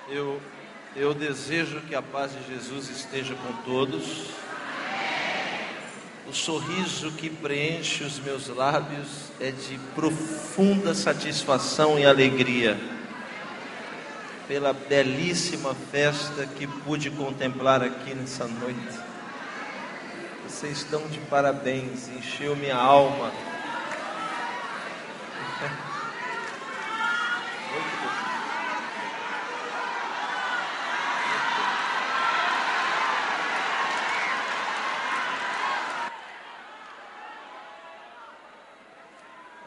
Eu desejo que a paz de Jesus esteja com todos. O sorriso que preenche os meus lábios é de profunda satisfação e alegria pela belíssima festa que pude contemplar aqui nessa noite. Vocês estão de parabéns, encheu minha alma.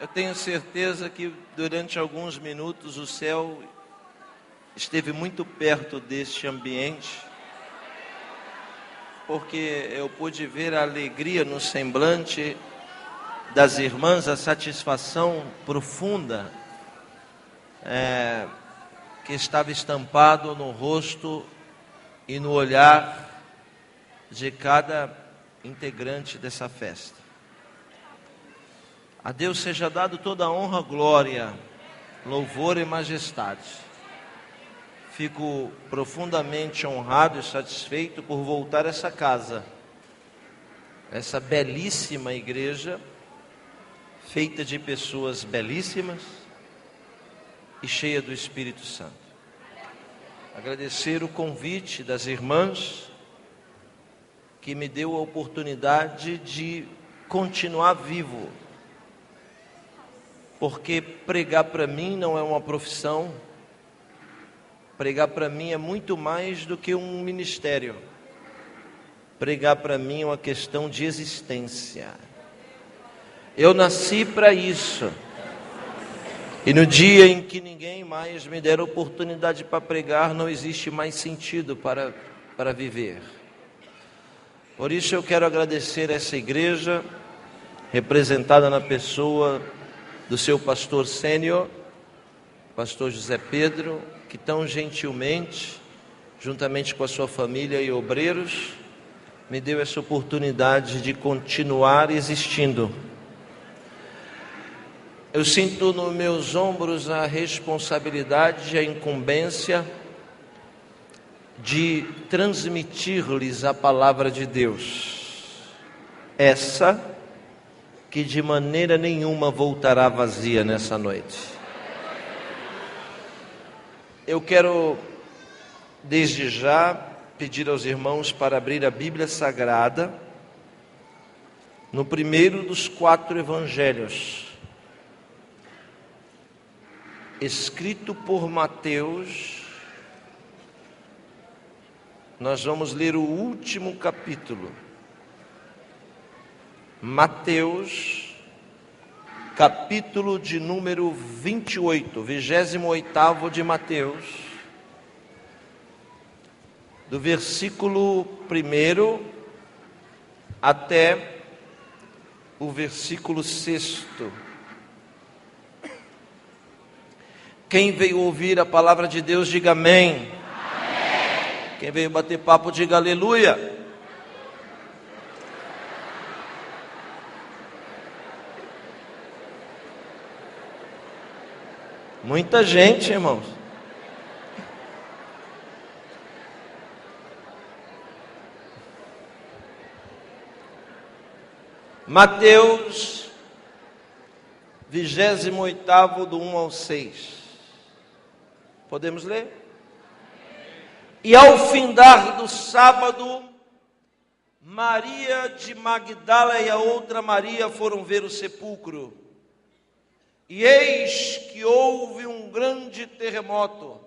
Eu tenho certeza que durante alguns minutos o céu esteve muito perto deste ambiente, porque eu pude ver a alegria no semblante das irmãs, a satisfação profunda que estava estampado no rosto e no olhar de cada integrante dessa festa. A Deus seja dado toda a honra, glória, louvor e majestade. Fico profundamente honrado e satisfeito por voltar a essa casa, essa belíssima igreja, feita de pessoas belíssimas e cheia do Espírito Santo. Agradecer o convite das irmãs, que me deu a oportunidade de continuar vivo. Porque pregar para mim não é uma profissão, pregar para mim é muito mais do que um ministério. Pregar para mim é uma questão de existência. Eu nasci para isso. E no dia em que ninguém mais me der oportunidade para pregar, não existe mais sentido para viver. Por isso eu quero agradecer essa igreja, representada na pessoa do seu pastor sênior, pastor José Pedro, que tão gentilmente, juntamente com a sua família e obreiros, me deu essa oportunidade de continuar existindo. Eu sinto nos meus ombros a responsabilidade, a incumbência de transmitir-lhes a palavra de Deus. Essa que de maneira nenhuma voltará vazia nessa noite. Eu quero, desde já, pedir aos irmãos para abrir a Bíblia Sagrada, no primeiro dos 4 evangelhos, escrito por Mateus. Nós vamos ler o último capítulo. Mateus, capítulo de número 28, 28º de Mateus, do versículo 1 até o versículo 6. Quem veio ouvir a palavra de Deus, diga amém. Amém. Quem veio bater papo, diga aleluia. Muita gente, irmãos. Mateus, 28º, do 1 ao 6. Podemos ler? E ao findar do sábado, Maria de Magdala e a outra Maria foram ver o sepulcro. E eis que houve um grande terremoto,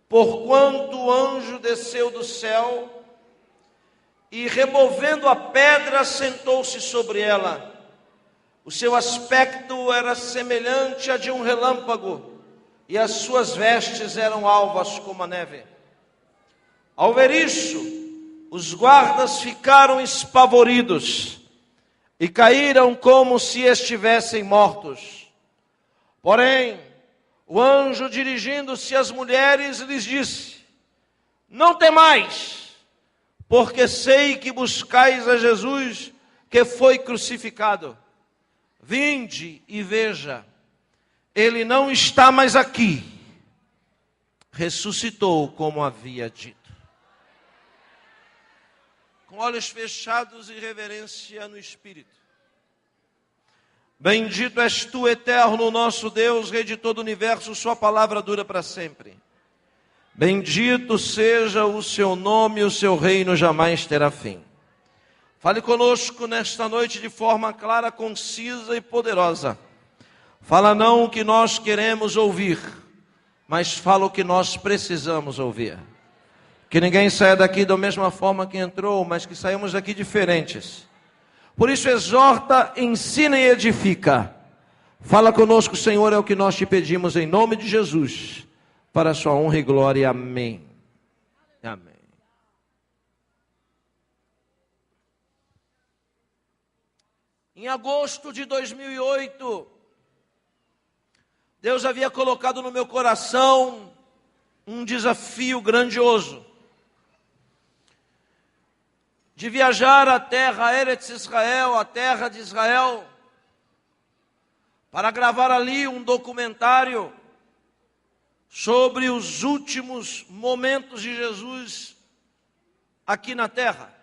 porquanto o anjo desceu do céu e, removendo a pedra, sentou-se sobre ela. O seu aspecto era semelhante a de um relâmpago, e as suas vestes eram alvas como a neve. Ao ver isso, os guardas ficaram espavoridos e caíram como se estivessem mortos. Porém, o anjo, dirigindo-se às mulheres, lhes disse: não temais, porque sei que buscais a Jesus que foi crucificado. Vinde e veja, ele não está mais aqui, ressuscitou como havia dito. Com olhos fechados e reverência no Espírito. Bendito és tu, eterno, nosso Deus, Rei de todo o universo, sua palavra dura para sempre. Bendito seja o seu nome, o seu reino jamais terá fim. Fale conosco nesta noite de forma clara, concisa e poderosa. Fala não o que nós queremos ouvir, mas fala o que nós precisamos ouvir. Que ninguém saia daqui da mesma forma que entrou, mas que saímos daqui diferentes. Por isso exorta, ensina e edifica. Fala conosco, Senhor, é o que nós te pedimos em nome de Jesus, para a sua honra e glória. Amém. Amém. Em agosto de 2008, Deus havia colocado no meu coração um desafio grandioso. De viajar à terra Eretz Israel, a terra de Israel, para gravar ali um documentário sobre os últimos momentos de Jesus aqui na terra.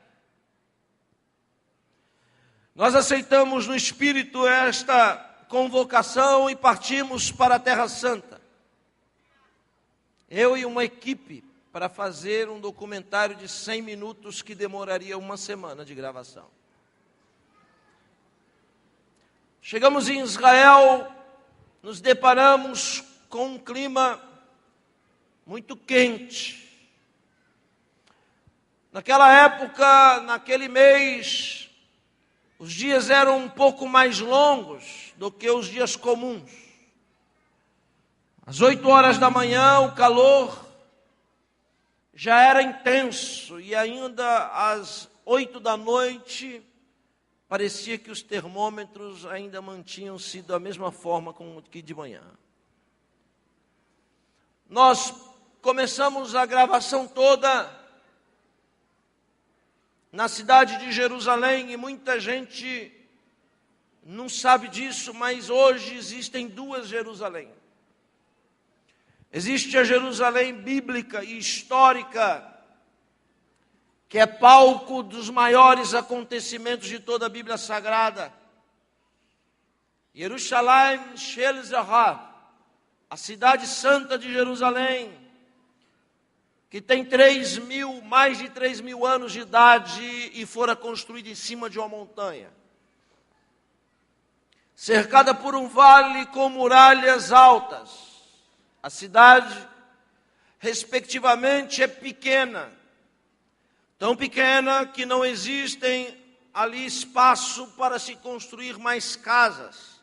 Nós aceitamos no Espírito esta convocação e partimos para a Terra Santa. Eu e uma equipe para fazer um documentário de 100 minutos que demoraria uma semana de gravação. Chegamos em Israel, nos deparamos com um clima muito quente. Naquela época, naquele mês, os dias eram um pouco mais longos do que os dias comuns. Às 8 horas da manhã, o calor já era intenso, e ainda às 8 da noite, parecia que os termômetros ainda mantinham-se da mesma forma como que de manhã. Nós começamos a gravação toda na cidade de Jerusalém, e muita gente não sabe disso, mas hoje existem duas Jerusalém. Existe a Jerusalém bíblica e histórica, que é palco dos maiores acontecimentos de toda a Bíblia Sagrada. Yerushalayim Shel Zahar, a cidade santa de Jerusalém, que tem mais de 3.000 anos de idade e fora construída em cima de uma montanha. Cercada por um vale com muralhas altas. A cidade, respectivamente, é pequena. Tão pequena que não existem ali espaço para se construir mais casas.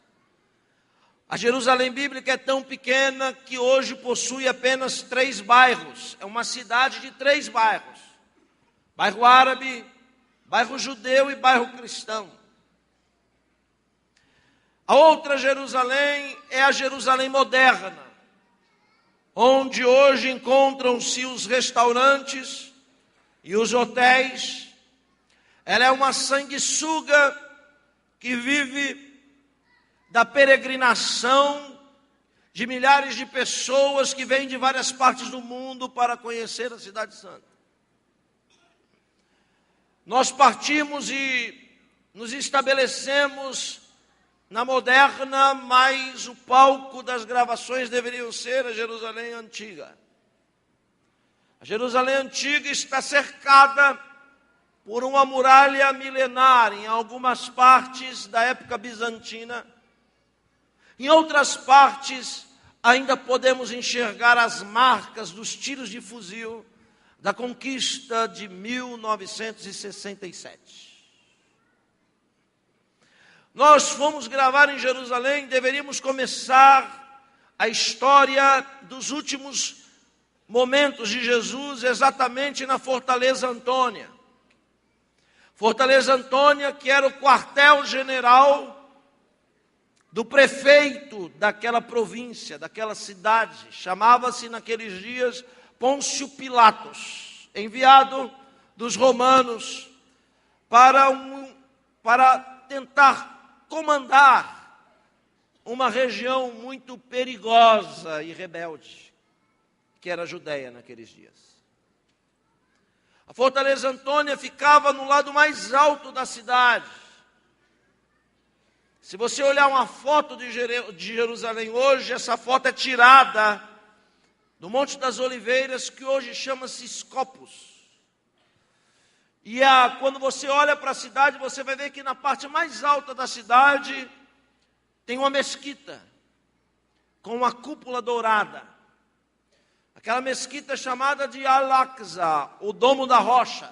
A Jerusalém bíblica é tão pequena que hoje possui apenas 3 bairros. É uma cidade de 3 bairros. Bairro árabe, bairro judeu e bairro cristão. A outra Jerusalém é a Jerusalém moderna, onde hoje encontram-se os restaurantes e os hotéis. Ela é uma sanguessuga que vive da peregrinação de milhares de pessoas que vêm de várias partes do mundo para conhecer a Cidade Santa. Nós partimos e nos estabelecemos na moderna, mas o palco das gravações deveria ser a Jerusalém antiga. A Jerusalém antiga está cercada por uma muralha milenar, em algumas partes da época bizantina. Em outras partes, ainda podemos enxergar as marcas dos tiros de fuzil da conquista de 1967. Nós fomos gravar em Jerusalém, deveríamos começar a história dos últimos momentos de Jesus exatamente na Fortaleza Antônia. Fortaleza Antônia, que era o quartel-general do prefeito daquela província, daquela cidade. Chamava-se naqueles dias Pôncio Pilatos, enviado dos romanos para tentar comandar uma região muito perigosa e rebelde. que era a Judéia naqueles dias. A fortaleza Antônia ficava no lado mais alto da cidade. Se você olhar uma foto de Jerusalém hoje, essa foto é tirada do Monte das Oliveiras, que hoje chama-se Scopus. E quando você olha para a cidade, você vai ver que na parte mais alta da cidade tem uma mesquita com uma cúpula dourada. Aquela mesquita é chamada de Al-Aqsa, o Domo da Rocha.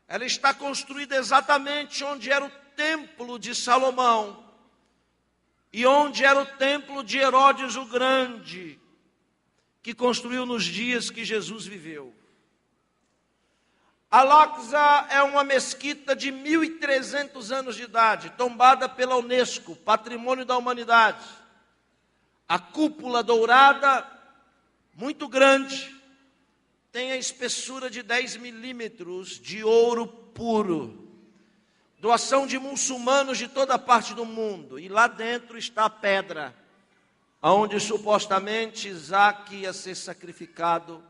Ela está construída exatamente onde era o templo de Salomão e onde era o templo de Herodes o Grande, que construiu nos dias que Jesus viveu. Al-Aqsa é uma mesquita de 1.300 anos de idade, tombada pela Unesco, Patrimônio da Humanidade. A cúpula dourada, muito grande, tem a espessura de 10 milímetros de ouro puro. Doação de muçulmanos de toda parte do mundo. E lá dentro está a pedra, onde supostamente Isaac ia ser sacrificado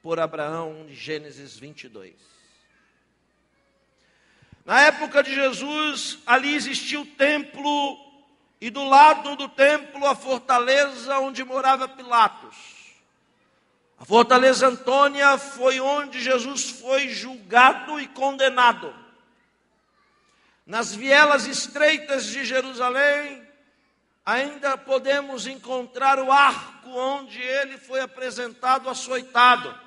por Abraão, em Gênesis 22. Na época de Jesus, ali existia o templo, e do lado do templo a fortaleza onde morava Pilatos. A fortaleza Antônia foi onde Jesus foi julgado e condenado. Nas vielas estreitas de Jerusalém, ainda podemos encontrar o arco onde ele foi apresentado açoitado.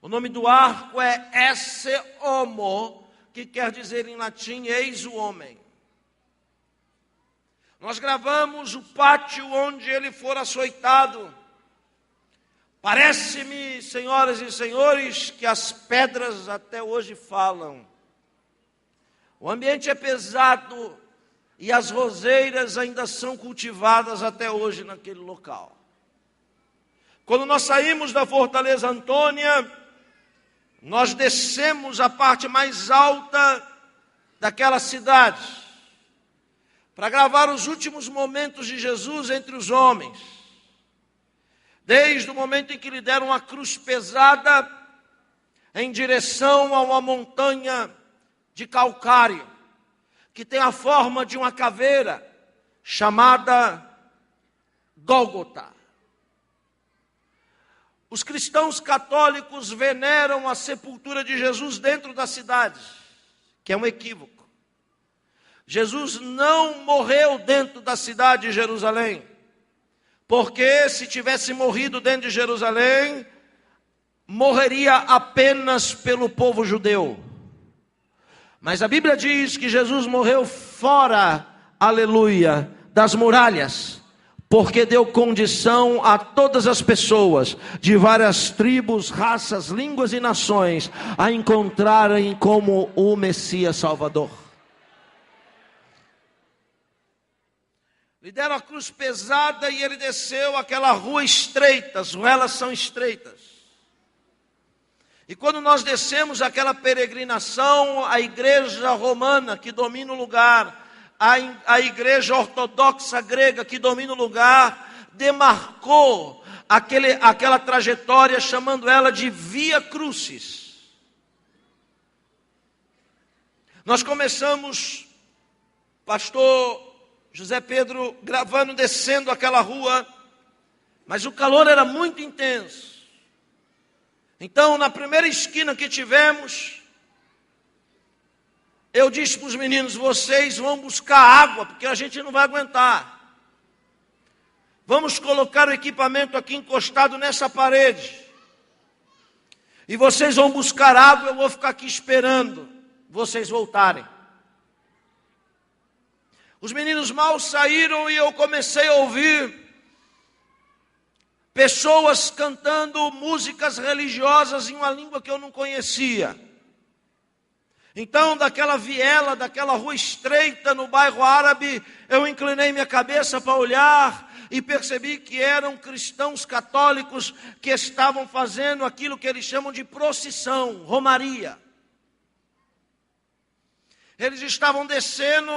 O nome do arco é Esse Homo, que quer dizer em latim, eis o homem. Nós gravamos o pátio onde ele for açoitado. Parece-me, senhoras e senhores, que as pedras até hoje falam. O ambiente é pesado e as roseiras ainda são cultivadas até hoje naquele local. Quando nós saímos da Fortaleza Antônia, nós descemos a parte mais alta daquela cidade para gravar os últimos momentos de Jesus entre os homens. Desde o momento em que lhe deram uma cruz pesada em direção a uma montanha de calcário, que tem a forma de uma caveira, chamada Gólgota. Os cristãos católicos veneram a sepultura de Jesus dentro da cidade, que é um equívoco. Jesus não morreu dentro da cidade de Jerusalém, porque se tivesse morrido dentro de Jerusalém, morreria apenas pelo povo judeu. Mas a Bíblia diz que Jesus morreu fora, aleluia, das muralhas, porque deu condição a todas as pessoas de várias tribos, raças, línguas e nações a encontrarem como o Messias Salvador. Lhe deram a cruz pesada e ele desceu aquela rua estreita, as ruelas são estreitas. E quando nós descemos aquela peregrinação, a igreja romana que domina o lugar, a igreja ortodoxa grega que domina o lugar, demarcou aquela trajetória, chamando ela de Via Crucis. Nós começamos, pastor José Pedro, gravando, descendo aquela rua, mas o calor era muito intenso. Então, na primeira esquina que tivemos, eu disse para os meninos, vocês vão buscar água, porque a gente não vai aguentar. Vamos colocar o equipamento aqui encostado nessa parede. E vocês vão buscar água, eu vou ficar aqui esperando vocês voltarem. Os meninos mal saíram e eu comecei a ouvir pessoas cantando músicas religiosas em uma língua que eu não conhecia. Então, daquela viela, daquela rua estreita no bairro árabe, eu inclinei minha cabeça para olhar e percebi que eram cristãos católicos que estavam fazendo aquilo que eles chamam de procissão, romaria. Eles estavam descendo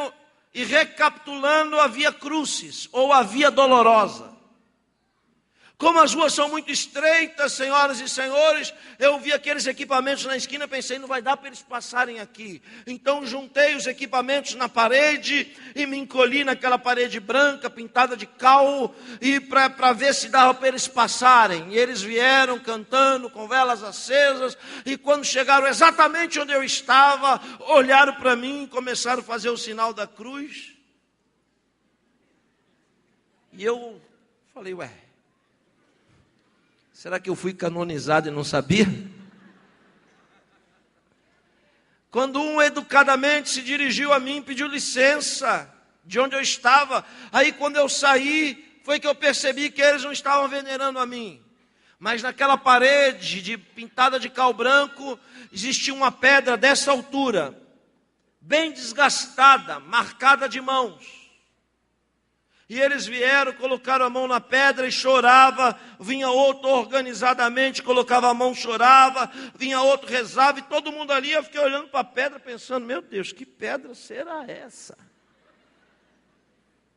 e recapitulando a Via Crucis, ou a Via Dolorosa. Como as ruas são muito estreitas, senhoras e senhores, eu vi aqueles equipamentos na esquina, pensei, não vai dar para eles passarem aqui. Então juntei os equipamentos na parede e me encolhi naquela parede branca, pintada de cal, e para ver se dava para eles passarem. E eles vieram cantando com velas acesas, e quando chegaram exatamente onde eu estava, olharam para mim e começaram a fazer o sinal da cruz. E eu falei, ué, será que eu fui canonizado e não sabia? Quando um educadamente se dirigiu a mim, pediu licença de onde eu estava. Aí quando eu saí, foi que eu percebi que eles não estavam venerando a mim. Mas naquela parede pintada de cal branco, existia uma pedra dessa altura, bem desgastada, marcada de mãos. E eles vieram, colocaram a mão na pedra e chorava, vinha outro organizadamente, colocava a mão, chorava, vinha outro, rezava, e todo mundo ali, eu fiquei olhando para a pedra, pensando, meu Deus, que pedra será essa?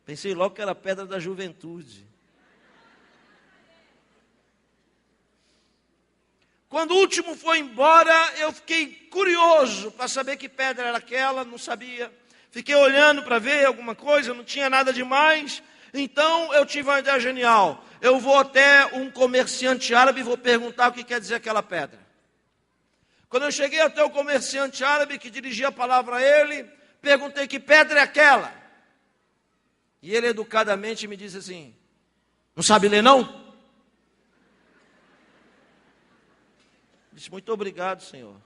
Pensei logo que era a pedra da juventude. Quando o último foi embora, eu fiquei curioso para saber que pedra era aquela, não sabia. Fiquei olhando para ver alguma coisa, não tinha nada demais. Então eu tive uma ideia genial. Eu vou até um comerciante árabe e vou perguntar o que quer dizer aquela pedra. Quando eu cheguei até o comerciante árabe que dirigia a palavra a ele, perguntei que pedra é aquela. E ele educadamente me disse assim, não sabe ler não? Eu disse, muito obrigado, senhor.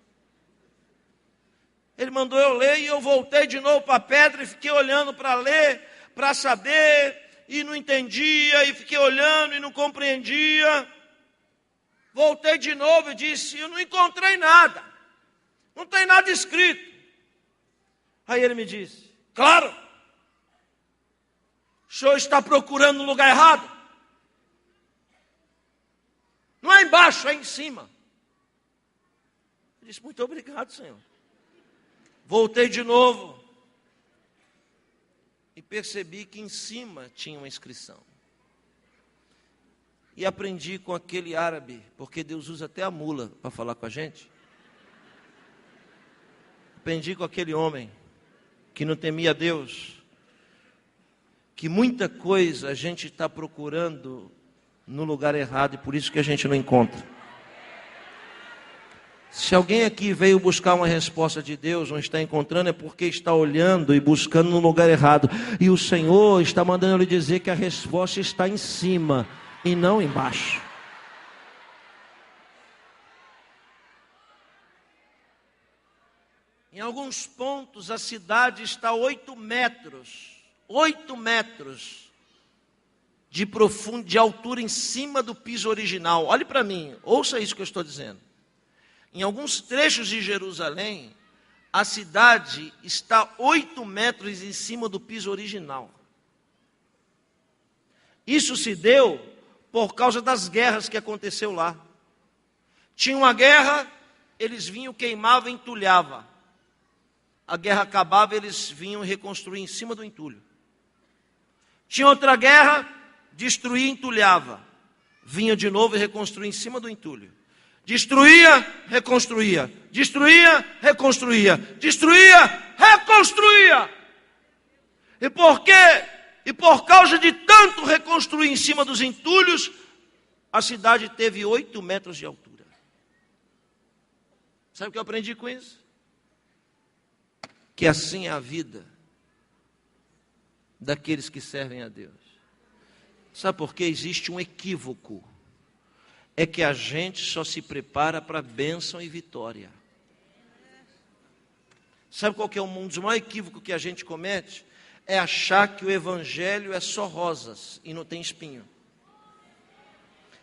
Ele mandou eu ler e eu voltei de novo para a pedra e fiquei olhando para ler, para saber, e não entendia, e fiquei olhando e não compreendia. Voltei de novo e disse, eu não encontrei nada, não tem nada escrito. Aí ele me disse, claro, o senhor está procurando no lugar errado. Não é embaixo, é em cima. Eu disse, muito obrigado, senhor. Voltei de novo e percebi que em cima tinha uma inscrição. E aprendi com aquele árabe, porque Deus usa até a mula para falar com a gente. Aprendi com aquele homem que não temia Deus, que muita coisa a gente está procurando no lugar errado e por isso que a gente não encontra. Se alguém aqui veio buscar uma resposta de Deus, não está encontrando, é porque está olhando e buscando no lugar errado. E o Senhor está mandando lhe dizer que a resposta está em cima e não embaixo. Em alguns pontos a cidade está a 8 metros de altura em cima do piso original. Olhe para mim, ouça isso que eu estou dizendo. Em alguns trechos de Jerusalém, a cidade está 8 metros em cima do piso original. Isso se deu por causa das guerras que aconteceu lá. Tinha uma guerra, eles vinham, queimavam e entulhavam. A guerra acabava, eles vinham reconstruir em cima do entulho. Tinha outra guerra, destruía e entulhava. Vinha de novo e reconstruía em cima do entulho. Destruía, reconstruía. Destruía, reconstruía. Destruía, reconstruía. E por quê? E por causa de tanto reconstruir em cima dos entulhos, a cidade teve 8 metros de altura. Sabe o que eu aprendi com isso? Que assim é a vida daqueles que servem a Deus. Sabe por quê? Existe um equívoco. É que a gente só se prepara para bênção e vitória. Sabe qual que é um dos maiores equívocos que a gente comete? É achar que o evangelho é só rosas e não tem espinho.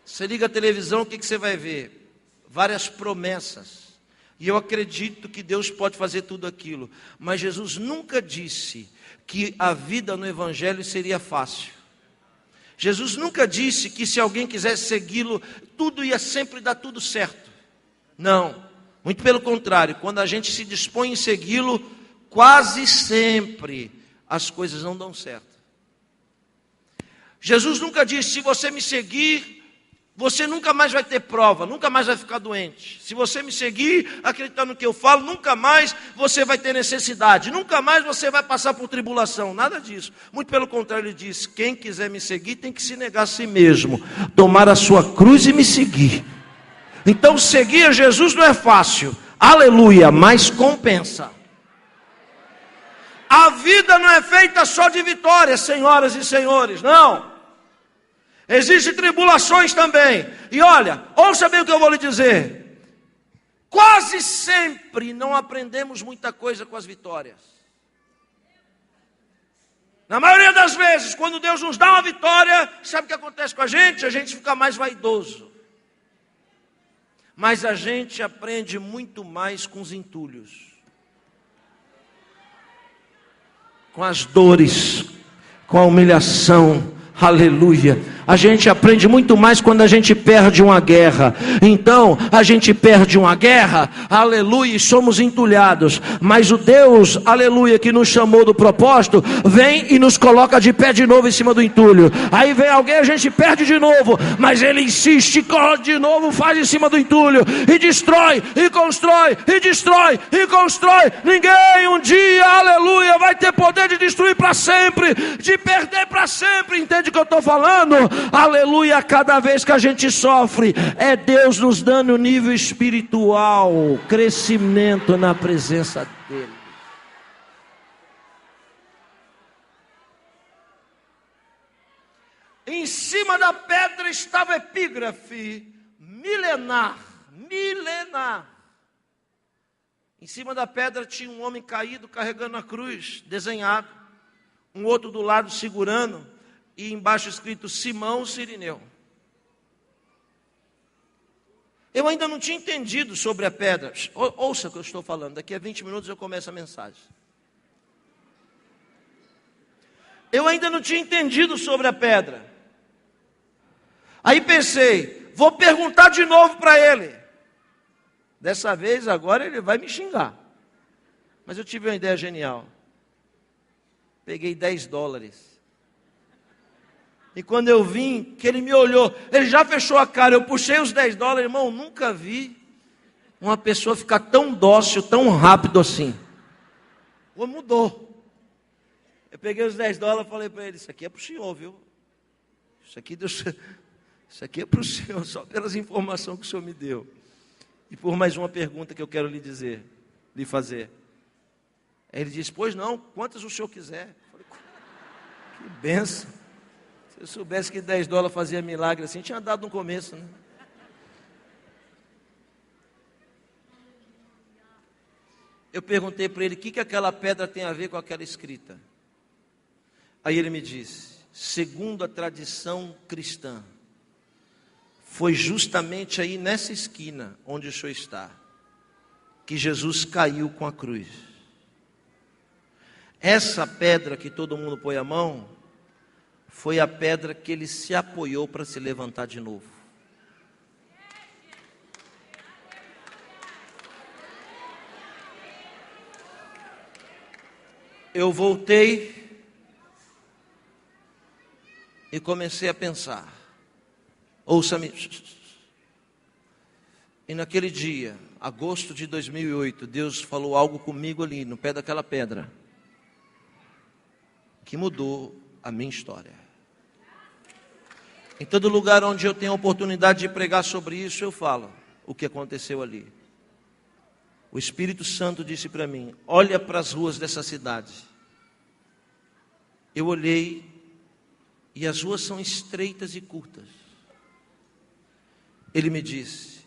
Você liga a televisão, o que você vai ver? Várias promessas. E eu acredito que Deus pode fazer tudo aquilo. Mas Jesus nunca disse que a vida no evangelho seria fácil. Jesus nunca disse que se alguém quisesse segui-lo, tudo ia sempre dar tudo certo. Não, muito pelo contrário, quando a gente se dispõe em segui-lo, quase sempre as coisas não dão certo. Jesus nunca disse, se você me seguir, você nunca mais vai ter prova, nunca mais vai ficar doente. Se você me seguir, acreditando no que eu falo, nunca mais você vai ter necessidade, nunca mais você vai passar por tribulação, nada disso. Muito pelo contrário, ele diz, quem quiser me seguir tem que se negar a si mesmo, tomar a sua cruz e me seguir. Então seguir a Jesus não é fácil, aleluia, mas compensa. A vida não é feita só de vitórias, senhoras e senhores, não. Existem tribulações também. E olha, ouça bem o que eu vou lhe dizer. Quase sempre não aprendemos muita coisa com as vitórias. Na maioria das vezes, quando Deus nos dá uma vitória, sabe o que acontece com a gente? A gente fica mais vaidoso. Mas a gente aprende muito mais com os entulhos, com as dores, com a humilhação. Aleluia. A gente aprende muito mais quando a gente perde uma guerra. Então, a gente perde uma guerra, aleluia, e somos entulhados. Mas o Deus, aleluia, que nos chamou do propósito, vem e nos coloca de pé de novo em cima do entulho. Aí vem alguém, a gente perde de novo, mas ele insiste, corre de novo, faz em cima do entulho, e destrói, e constrói, e destrói, e constrói. Ninguém um dia, aleluia, vai ter poder de destruir para sempre, de perder para sempre. Entende o que eu estou falando? Aleluia, cada vez que a gente sofre, é Deus nos dando um nível espiritual, crescimento na presença dEle. Em cima da pedra estava epígrafe, milenar. Em cima da pedra tinha um homem caído, carregando a cruz, desenhado. Um outro do lado segurando. E embaixo escrito Simão Cirineu. Eu ainda não tinha entendido sobre a pedra. Ouça o que eu estou falando. Daqui a 20 minutos eu começo a mensagem. Eu ainda não tinha entendido sobre a pedra. Aí pensei, vou perguntar de novo para ele. Dessa vez agora ele vai me xingar. Mas eu tive uma ideia genial. Peguei $10. E quando eu vim, que ele me olhou, ele já fechou a cara, eu puxei os $10, irmão, nunca vi uma pessoa ficar tão dócil, tão rápido assim. Ou mudou. Eu peguei os $10 e falei para ele, isso aqui é para o senhor, viu? Isso aqui é para o senhor, só pelas informações que o senhor me deu. E por mais uma pergunta que eu quero lhe fazer. Aí ele disse, pois não, quantas o senhor quiser. Eu falei, que benção. Se eu soubesse que $10 fazia milagre assim, tinha dado no começo, né? Eu perguntei para ele, o que aquela pedra tem a ver com aquela escrita? Aí ele me disse, segundo a tradição cristã, foi justamente aí nessa esquina, onde o senhor está, que Jesus caiu com a cruz. Essa pedra que todo mundo põe a mão, foi a pedra que ele se apoiou para se levantar de novo. Eu voltei e comecei a pensar. Ouça-me. E naquele dia, agosto de 2008, Deus falou algo comigo ali, no pé daquela pedra, que mudou a minha história. Em todo lugar onde eu tenho a oportunidade de pregar sobre isso, eu falo o que aconteceu ali. O Espírito Santo disse para mim, olha para as ruas dessa cidade. Eu olhei e as ruas são estreitas e curtas. Ele me disse,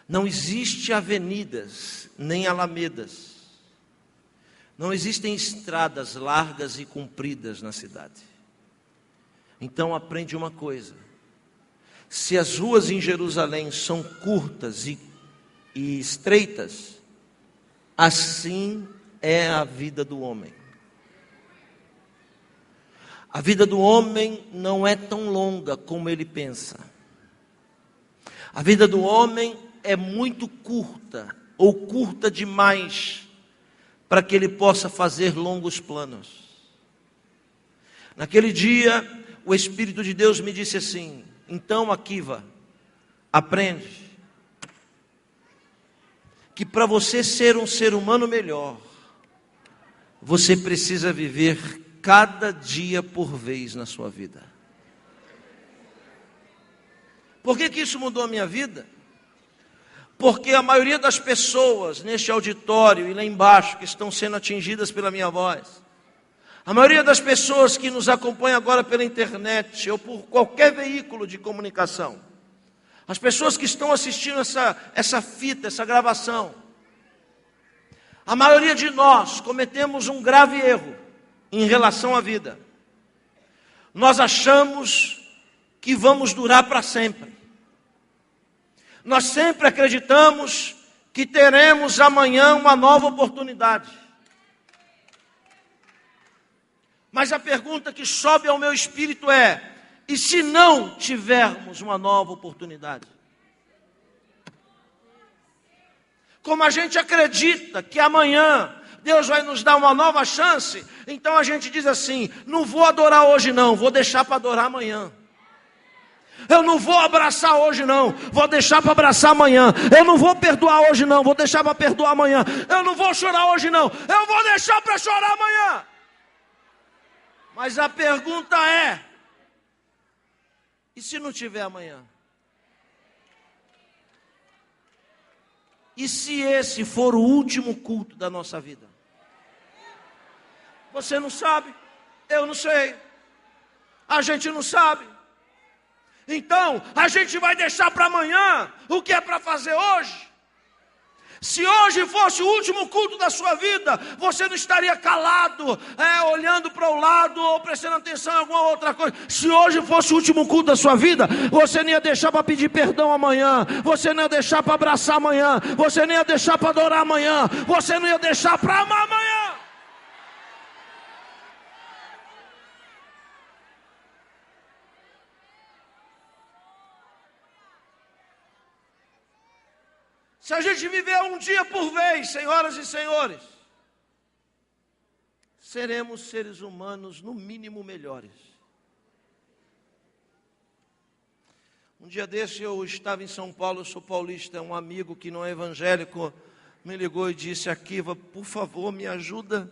não existe avenidas, nem alamedas. Não existem estradas largas e compridas na cidade. Então aprende uma coisa. Se as ruas em Jerusalém são curtas e estreitas, assim é a vida do homem. A vida do homem não é tão longa como ele pensa. A vida do homem é muito curta, ou curta demais, para que ele possa fazer longos planos. Naquele dia, o Espírito de Deus me disse assim, Então, Akiva, aprende que para você ser um ser humano melhor, você precisa viver cada dia por vez na sua vida. Por que isso mudou a minha vida? Porque a maioria das pessoas neste auditório e lá embaixo que estão sendo atingidas pela minha voz, a maioria das pessoas que nos acompanham agora pela internet ou por qualquer veículo de comunicação, as pessoas que estão assistindo essa fita, essa gravação, a maioria de nós cometemos um grave erro em relação à vida. Nós achamos que vamos durar para sempre. Nós sempre acreditamos que teremos amanhã uma nova oportunidade. Mas a pergunta que sobe ao meu espírito é: e se não tivermos uma nova oportunidade? Como a gente acredita que amanhã Deus vai nos dar uma nova chance, então a gente diz assim: não vou adorar hoje não, vou deixar para adorar amanhã. Eu não vou abraçar hoje não, vou deixar para abraçar amanhã. Eu não vou perdoar hoje não, vou deixar para perdoar amanhã. Eu não vou chorar hoje não, eu vou deixar para chorar amanhã. Mas a pergunta é: e se não tiver amanhã? E se esse for o último culto da nossa vida? Você não sabe, eu não sei, a gente não sabe. Então, a gente vai deixar para amanhã o que é para fazer hoje. Se hoje fosse o último culto da sua vida, você não estaria calado, olhando para o lado ou prestando atenção em alguma outra coisa. Se hoje fosse o último culto da sua vida, você não ia deixar para pedir perdão amanhã, você não ia deixar para abraçar amanhã, você não ia deixar para adorar amanhã, você não ia deixar para amar amanhã. Se a gente viver um dia por vez, senhoras e senhores, seremos seres humanos no mínimo melhores. Um dia desse eu estava em São Paulo, eu sou paulista, um amigo que não é evangélico me ligou e disse: Akiva, por favor, me ajuda,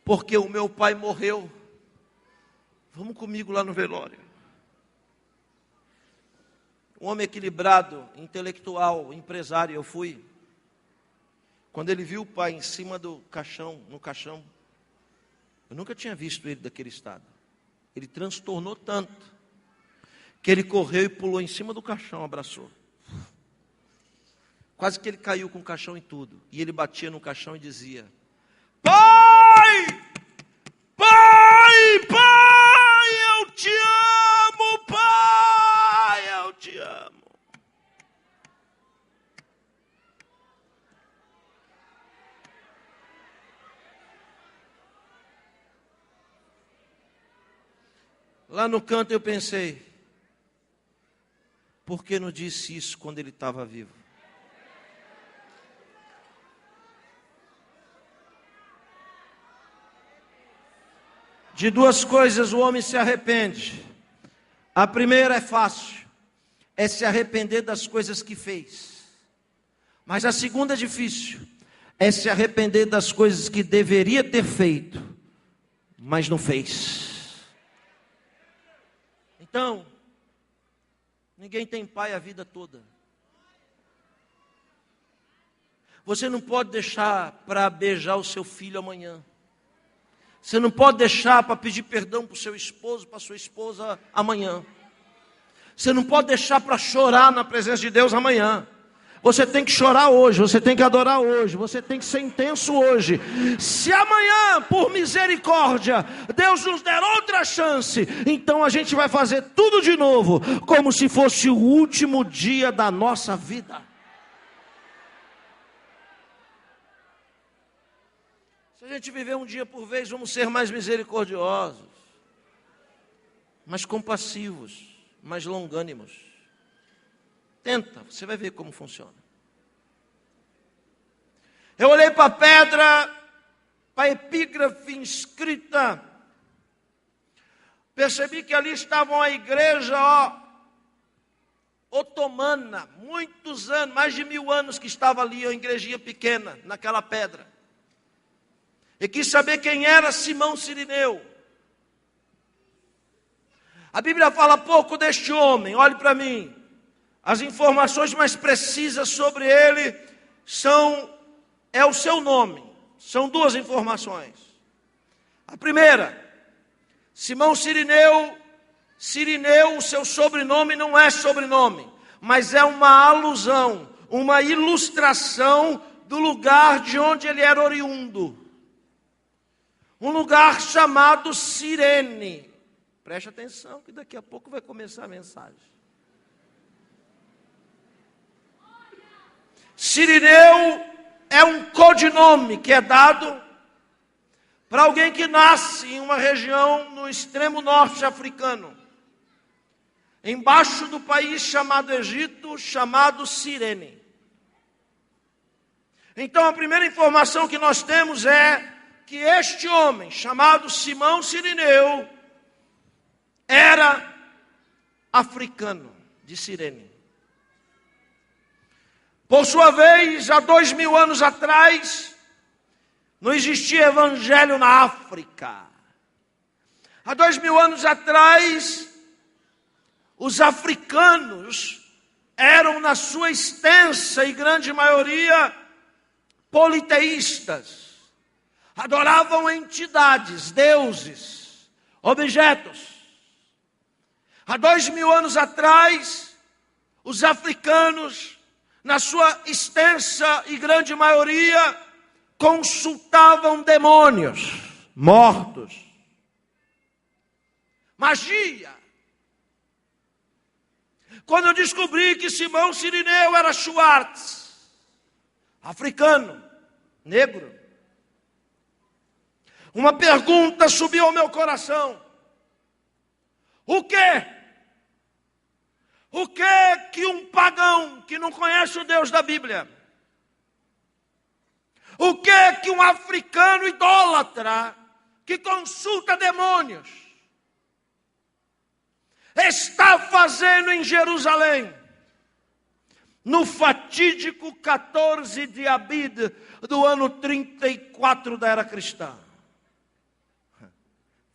porque o meu pai morreu, vamos comigo lá no velório. Um homem equilibrado, intelectual, empresário, eu fui. Quando ele viu o pai em cima do caixão, no caixão, eu nunca tinha visto ele daquele estado. Ele transtornou tanto, que ele correu e pulou em cima do caixão, abraçou. Quase que ele caiu com o caixão e tudo. E ele batia no caixão e dizia: Pai! Pai! Pai! Eu te amo, Pai! Eu te amo. Lá no canto eu pensei: por que não disse isso quando ele estava vivo? De duas coisas o homem se arrepende. A primeira é fácil, é se arrepender das coisas que fez. Mas a segunda é difícil, é se arrepender das coisas que deveria ter feito, mas não fez. Então, ninguém tem pai a vida toda. Você não pode deixar para beijar o seu filho amanhã. Você não pode deixar para pedir perdão para o seu esposo, para a sua esposa amanhã. Você não pode deixar para chorar na presença de Deus amanhã. Você tem que chorar hoje, você tem que adorar hoje, você tem que ser intenso hoje. Se amanhã, por misericórdia, Deus nos der outra chance, então a gente vai fazer tudo de novo, como se fosse o último dia da nossa vida. Se a gente viver um dia por vez, vamos ser mais misericordiosos, mais compassivos, mais longânimos. Tenta, você vai ver como funciona. Eu olhei para a pedra, para a epígrafe inscrita, percebi que ali estavam a igreja, otomana, muitos anos, mais de 1000 anos que estava ali, uma igrejinha pequena, naquela pedra. E quis saber quem era Simão Cirineu. A Bíblia fala pouco deste homem, olhe para mim. As informações mais precisas sobre ele é o seu nome. São 2 informações. A primeira, Simão Cirineu, o seu sobrenome não é sobrenome, mas é uma alusão, uma ilustração do lugar de onde ele era oriundo. Um lugar chamado Cirene. Preste atenção que daqui a pouco vai começar a mensagem. Cirineu é um codinome que é dado para alguém que nasce em uma região no extremo norte africano, embaixo do país chamado Egito, chamado Cirene. Então a primeira informação que nós temos é que este homem, chamado Simão Cirineu, era africano de Cirene. Por sua vez, há 2000 anos atrás, não existia evangelho na África. Há 2000 anos atrás, os africanos eram, na sua extensa e grande maioria, politeístas. Adoravam entidades, deuses, objetos. Há 2000 anos atrás, os africanos, na sua extensa e grande maioria, consultavam demônios, mortos, magia. Quando eu descobri que Simão Cirineu era Schwartz, africano, negro, uma pergunta subiu ao meu coração. O quê? O que um pagão que não conhece o Deus da Bíblia, o que um africano idólatra que consulta demônios está fazendo em Jerusalém, no fatídico 14 de Abid do ano 34 da era cristã?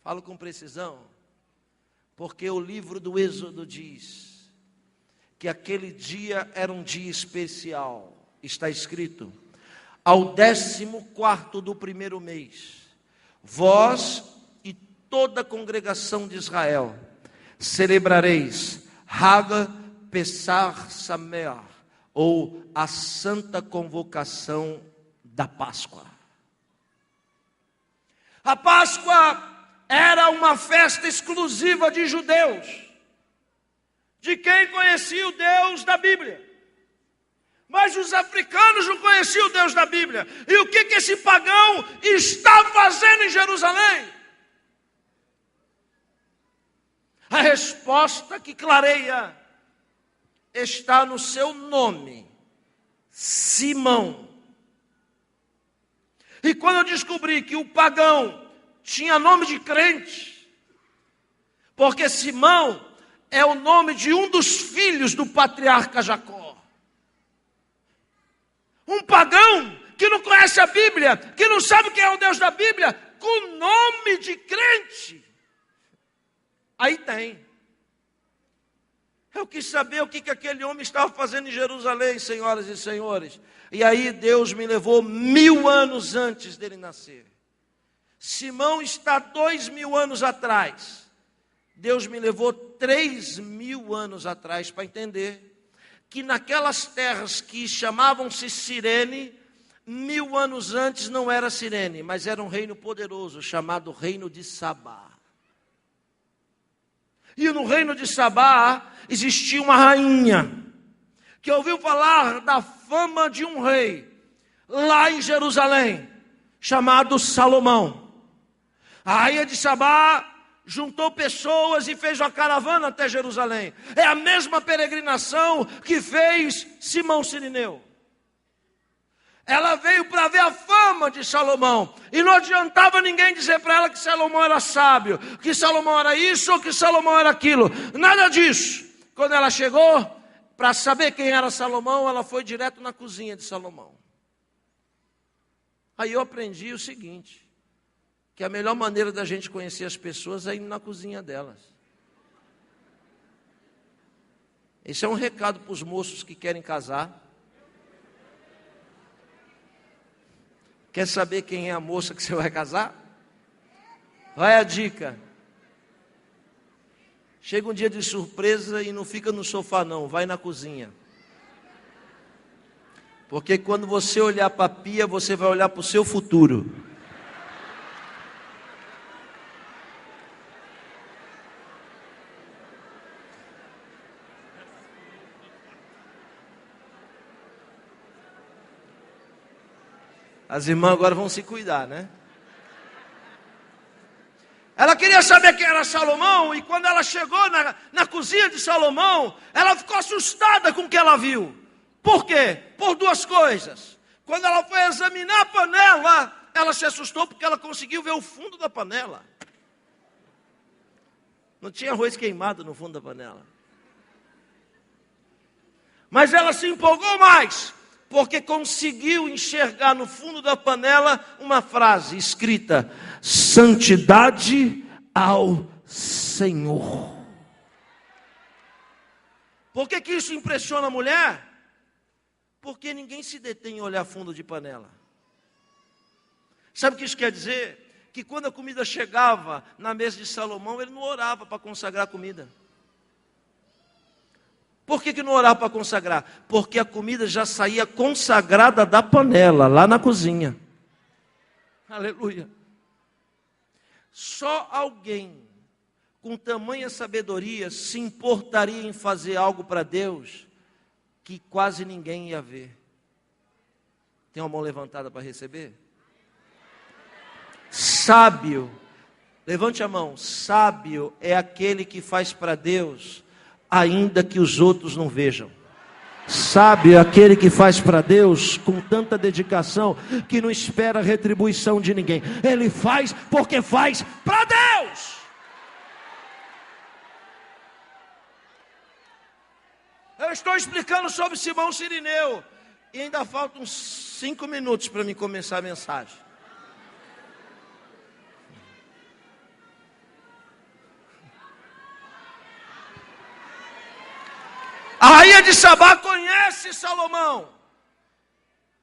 Falo com precisão, porque o livro do Êxodo diz que aquele dia era um dia especial. Está escrito: ao 14º do primeiro mês, vós e toda a congregação de Israel celebrareis Hag Pesach Sameach, ou a santa convocação da Páscoa. A Páscoa era uma festa exclusiva de judeus, de quem conhecia o Deus da Bíblia. Mas os africanos não conheciam o Deus da Bíblia. E o que esse pagão está fazendo em Jerusalém? A resposta que clareia está no seu nome, Simão. E quando eu descobri que o pagão tinha nome de crente, porque Simão é o nome de um dos filhos do patriarca Jacó. Um pagão que não conhece a Bíblia, que não sabe quem é o Deus da Bíblia, com nome de crente. Aí tem. Eu quis saber o que aquele homem estava fazendo em Jerusalém, senhoras e senhores. E aí Deus me levou 1000 anos antes dele nascer. Simão está 2000 anos atrás. Deus me levou 3000 anos atrás para entender que naquelas terras que chamavam-se Cirene, 1000 anos antes não era Cirene, mas era um reino poderoso chamado Reino de Sabá. E no reino de Sabá existia uma rainha que ouviu falar da fama de um rei lá em Jerusalém, chamado Salomão. A rainha de Sabá juntou pessoas e fez uma caravana até Jerusalém. É a mesma peregrinação que fez Simão Cirineu. Ela veio para ver a fama de Salomão. E não adiantava ninguém dizer para ela que Salomão era sábio, que Salomão era isso ou que Salomão era aquilo. Nada disso. Quando ela chegou, para saber quem era Salomão, ela foi direto na cozinha de Salomão. Aí eu aprendi o seguinte, que a melhor maneira da gente conhecer as pessoas é ir na cozinha delas. Esse é um recado para os moços que querem casar. Quer saber quem é a moça que você vai casar? Vai a dica. Chega um dia de surpresa e não fica no sofá não, vai na cozinha. Porque quando você olhar para a pia, você vai olhar para o seu futuro. As irmãs agora vão se cuidar, né? Ela queria saber quem era Salomão, e quando ela chegou na cozinha de Salomão, ela ficou assustada com o que ela viu. Por quê? Por duas coisas. Quando ela foi examinar a panela, ela se assustou porque ela conseguiu ver o fundo da panela. Não tinha arroz queimado no fundo da panela. Mas ela se empolgou mais, porque conseguiu enxergar no fundo da panela uma frase escrita: santidade ao Senhor. Por que isso impressiona a mulher? Porque ninguém se detém em olhar fundo de panela. Sabe o que isso quer dizer? Que quando a comida chegava na mesa de Salomão, ele não orava para consagrar a comida. Por que não orava para consagrar? Porque a comida já saía consagrada da panela, lá na cozinha. Aleluia. Só alguém com tamanha sabedoria se importaria em fazer algo para Deus que quase ninguém ia ver. Tem uma mão levantada para receber? Sábio, levante a mão. Sábio é aquele que faz para Deus ainda que os outros não vejam. Sábio é aquele que faz para Deus com tanta dedicação que não espera retribuição de ninguém. Ele faz porque faz para Deus. Eu estou explicando sobre Simão Sirineu e ainda faltam uns 5 minutos para mim começar a mensagem. A rainha de Sabá conhece Salomão.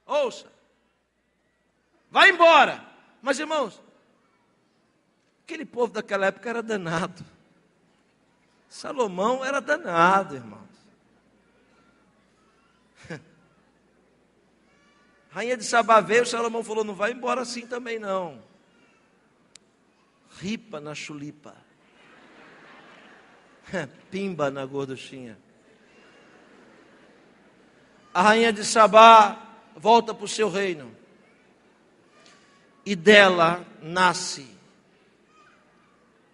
Ouça. Vai embora. Mas irmãos, aquele povo daquela época era danado. Salomão era danado, irmãos. A rainha de Sabá veio, Salomão falou: não vai embora assim também não. Ripa na chulipa. Pimba na gorduchinha. A rainha de Sabá volta para o seu reino. E dela nasce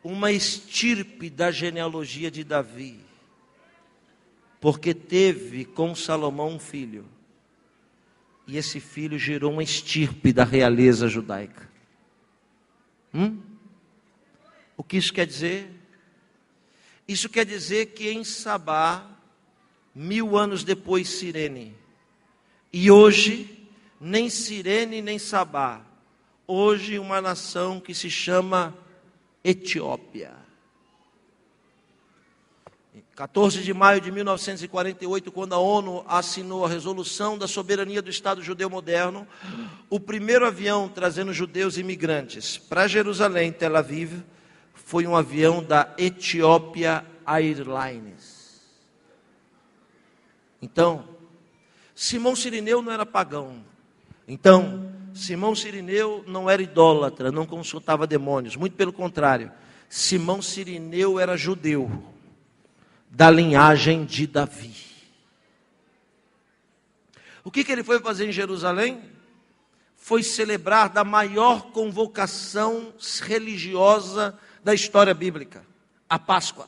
uma estirpe da genealogia de Davi. Porque teve com Salomão um filho. E esse filho gerou uma estirpe da realeza judaica. O que isso quer dizer? Isso quer dizer que em Sabá, 1000 anos depois Cirene, e hoje nem Cirene nem Sabá, hoje uma nação que se chama Etiópia. 14 de maio de 1948, quando a ONU assinou a resolução da soberania do Estado judeu moderno, o primeiro avião trazendo judeus imigrantes para Jerusalém, Tel Aviv, foi um avião da Ethiopia Airlines. Então, Simão Sirineu não era pagão. Então, Simão Sirineu não era idólatra, não consultava demônios. Muito pelo contrário, Simão Sirineu era judeu, da linhagem de Davi. O que ele foi fazer em Jerusalém? Foi celebrar da maior convocação religiosa da história bíblica, a Páscoa.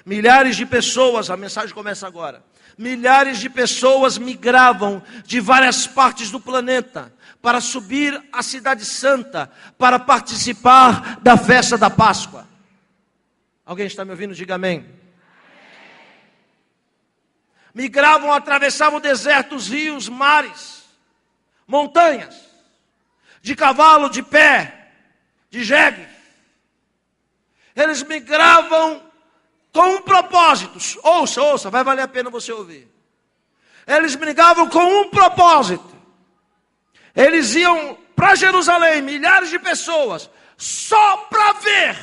Milhares de pessoas, a mensagem começa agora. Milhares de pessoas migravam de várias partes do planeta para subir à Cidade Santa, para participar da festa da Páscoa. Alguém está me ouvindo? Diga amém. migravam, atravessavam desertos, rios, mares, montanhas, de cavalo, de pé, de jegue. Eles migravam com um propósito. Ouça, vai valer a pena você ouvir. Eles migravam com um propósito. Eles iam para Jerusalém, milhares de pessoas, só para ver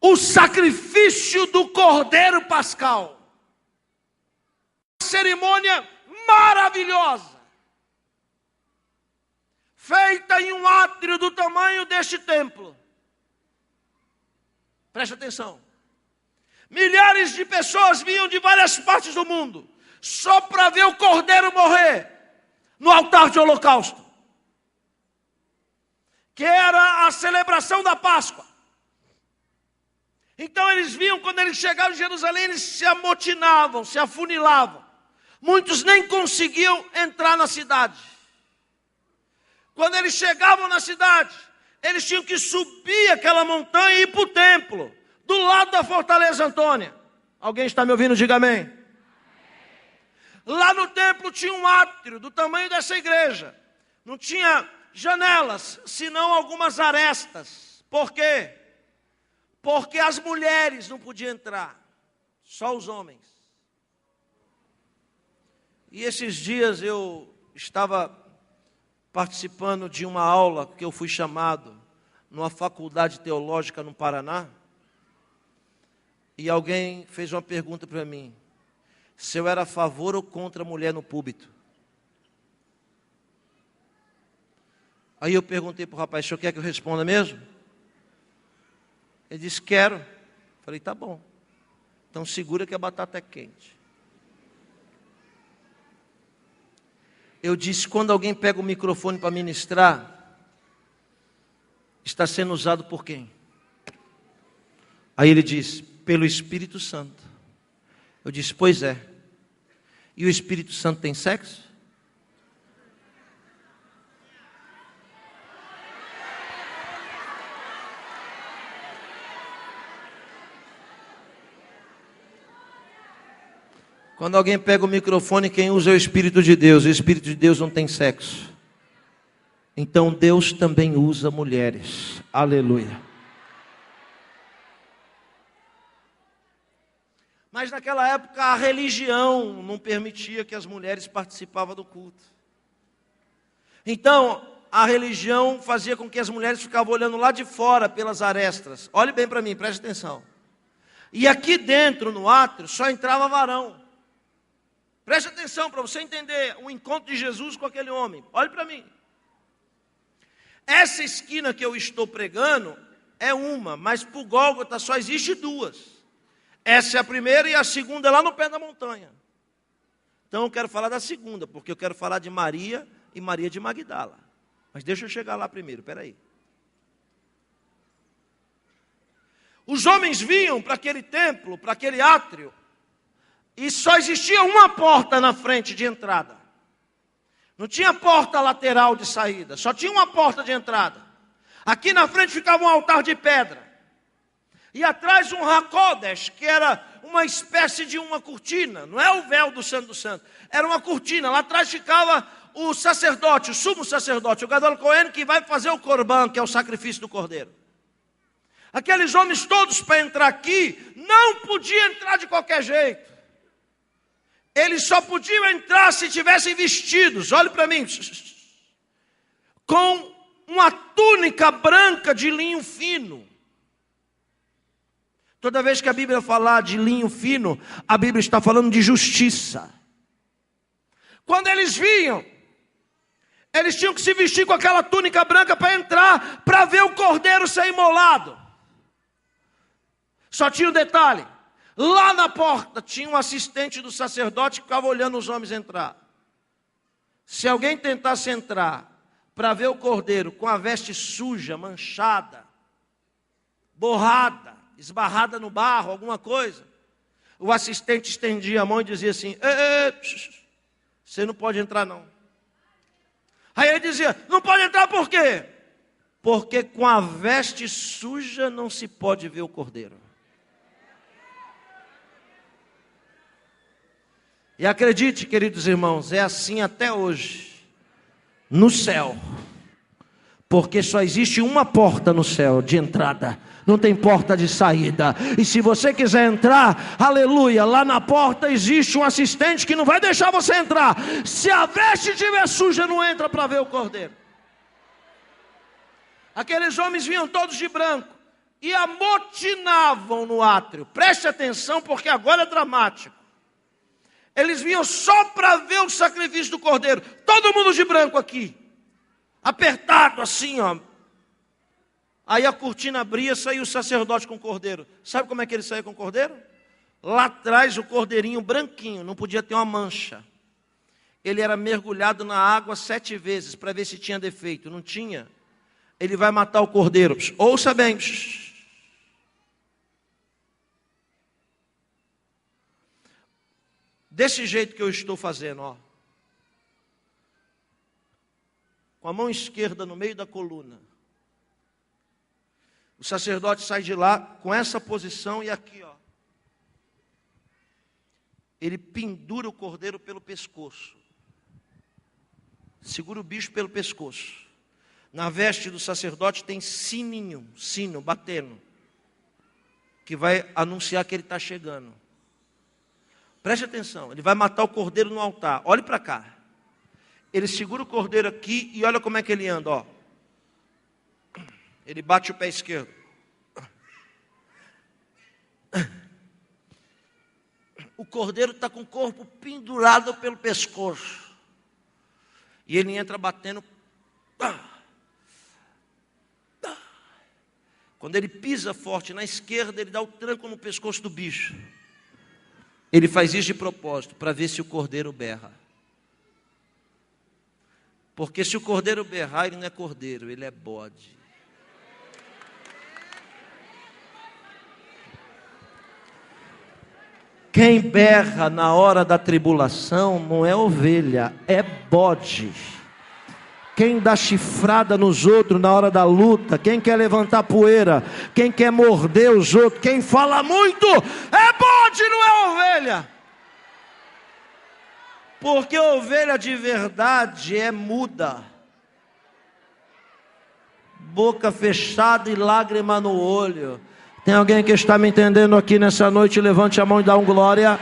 o sacrifício do Cordeiro Pascal. Uma cerimônia maravilhosa, feita em um átrio do tamanho deste templo. Preste atenção. Milhares de pessoas vinham de várias partes do mundo, só para ver o Cordeiro morrer no altar de holocausto, que era a celebração da Páscoa. Então eles vinham, quando eles chegavam em Jerusalém, eles se amotinavam, se afunilavam. Muitos nem conseguiam entrar na cidade. Quando eles chegavam na cidade, eles tinham que subir aquela montanha e ir para o templo, do lado da Fortaleza Antônia. Alguém está me ouvindo? Diga amém. Lá no templo tinha um átrio do tamanho dessa igreja. Não tinha janelas, senão algumas arestas. Por quê? Porque as mulheres não podiam entrar, só os homens. E esses dias eu estava participando de uma aula que eu fui chamado numa faculdade teológica no Paraná. E alguém fez uma pergunta para mim, se eu era a favor ou contra a mulher no púlpito. Aí eu perguntei para o rapaz, o senhor quer que eu responda mesmo? Ele disse, quero. Falei, tá bom. Então segura que a batata é quente. Eu disse, quando alguém pega o microfone para ministrar, está sendo usado por quem? Aí ele disse, pelo Espírito Santo. Eu disse, pois é. E o Espírito Santo tem sexo? Quando alguém pega o microfone, quem usa é o Espírito de Deus. O Espírito de Deus não tem sexo. Então Deus também usa mulheres. Aleluia. Mas naquela época a religião não permitia que as mulheres participavam do culto. Então a religião fazia com que as mulheres ficavam olhando lá de fora pelas arestas. Olhe bem para mim, preste atenção. E aqui dentro no átrio só entrava varão. Preste atenção para você entender o encontro de Jesus com aquele homem. Olhe para mim. Essa esquina que eu estou pregando é uma, mas para o Gólgota só existe duas. Essa é a primeira e a segunda é lá no pé da montanha. Então eu quero falar da segunda, porque eu quero falar de Maria e Maria de Magdala. Mas deixa eu chegar lá primeiro, espera aí. Os homens vinham para aquele templo, para aquele átrio, e só existia uma porta na frente de entrada. Não tinha porta lateral de saída, só tinha uma porta de entrada. Aqui na frente ficava um altar de pedra. E atrás um hakodesh, que era uma espécie de uma cortina. Não é o véu do Santo dos Santos, era uma cortina. Lá atrás ficava o sacerdote, o sumo sacerdote, o Gadol Cohen, que vai fazer o corban, que é o sacrifício do cordeiro. Aqueles homens todos para entrar aqui, não podiam entrar de qualquer jeito. Eles só podiam entrar se tivessem vestidos, olhe para mim, com uma túnica branca de linho fino. Toda vez que a Bíblia falar de linho fino, a Bíblia está falando de justiça. Quando eles vinham, eles tinham que se vestir com aquela túnica branca para entrar, para ver o cordeiro ser imolado. Só tinha um detalhe. Lá na porta tinha um assistente do sacerdote que ficava olhando os homens entrar. Se alguém tentasse entrar para ver o cordeiro com a veste suja, manchada, borrada, esbarrada no barro, alguma coisa, o assistente estendia a mão e dizia assim, você não pode entrar não. Aí ele dizia, não pode entrar por quê? Porque com a veste suja não se pode ver o cordeiro. E acredite, queridos irmãos, é assim até hoje, no céu. Porque só existe uma porta no céu de entrada, não tem porta de saída. E se você quiser entrar, aleluia, lá na porta existe um assistente que não vai deixar você entrar. Se a veste estiver suja, não entra para ver o cordeiro. Aqueles homens vinham todos de branco e amotinavam no átrio. Preste atenção, porque agora é dramático. Eles vinham só para ver o sacrifício do cordeiro. Todo mundo de branco aqui, apertado assim, ó. Aí a cortina abria, saiu o sacerdote com o cordeiro. Sabe como é que ele saía com o cordeiro? Lá atrás o cordeirinho branquinho, não podia ter uma mancha. Ele era mergulhado na água 7 vezes para ver se tinha defeito. Não tinha. Ele vai matar o cordeiro. Ouça bem. Desse jeito que eu estou fazendo, ó. Com a mão esquerda no meio da coluna. O sacerdote sai de lá com essa posição e aqui, ó. Ele pendura o cordeiro pelo pescoço. Segura o bicho pelo pescoço. Na veste do sacerdote tem sino batendo, que vai anunciar que ele está chegando. Preste atenção, ele vai matar o cordeiro no altar. Olhe para cá. Ele segura o cordeiro aqui e olha como é que ele anda, ó. Ele bate o pé esquerdo. O cordeiro está com o corpo pendurado pelo pescoço. E ele entra batendo. Quando ele pisa forte na esquerda, ele dá o tranco no pescoço do bicho. Ele faz isso de propósito, para ver se o cordeiro berra. Porque se o cordeiro berrar, ele não é cordeiro, ele é bode. Quem berra na hora da tribulação não é ovelha, é bode. Quem dá chifrada nos outros na hora da luta, quem quer levantar poeira, quem quer morder os outros, quem fala muito, é bode, não é ovelha. Porque ovelha de verdade é muda. Boca fechada e lágrima no olho. Tem alguém que está me entendendo aqui nessa noite? Levante a mão e dá um glória.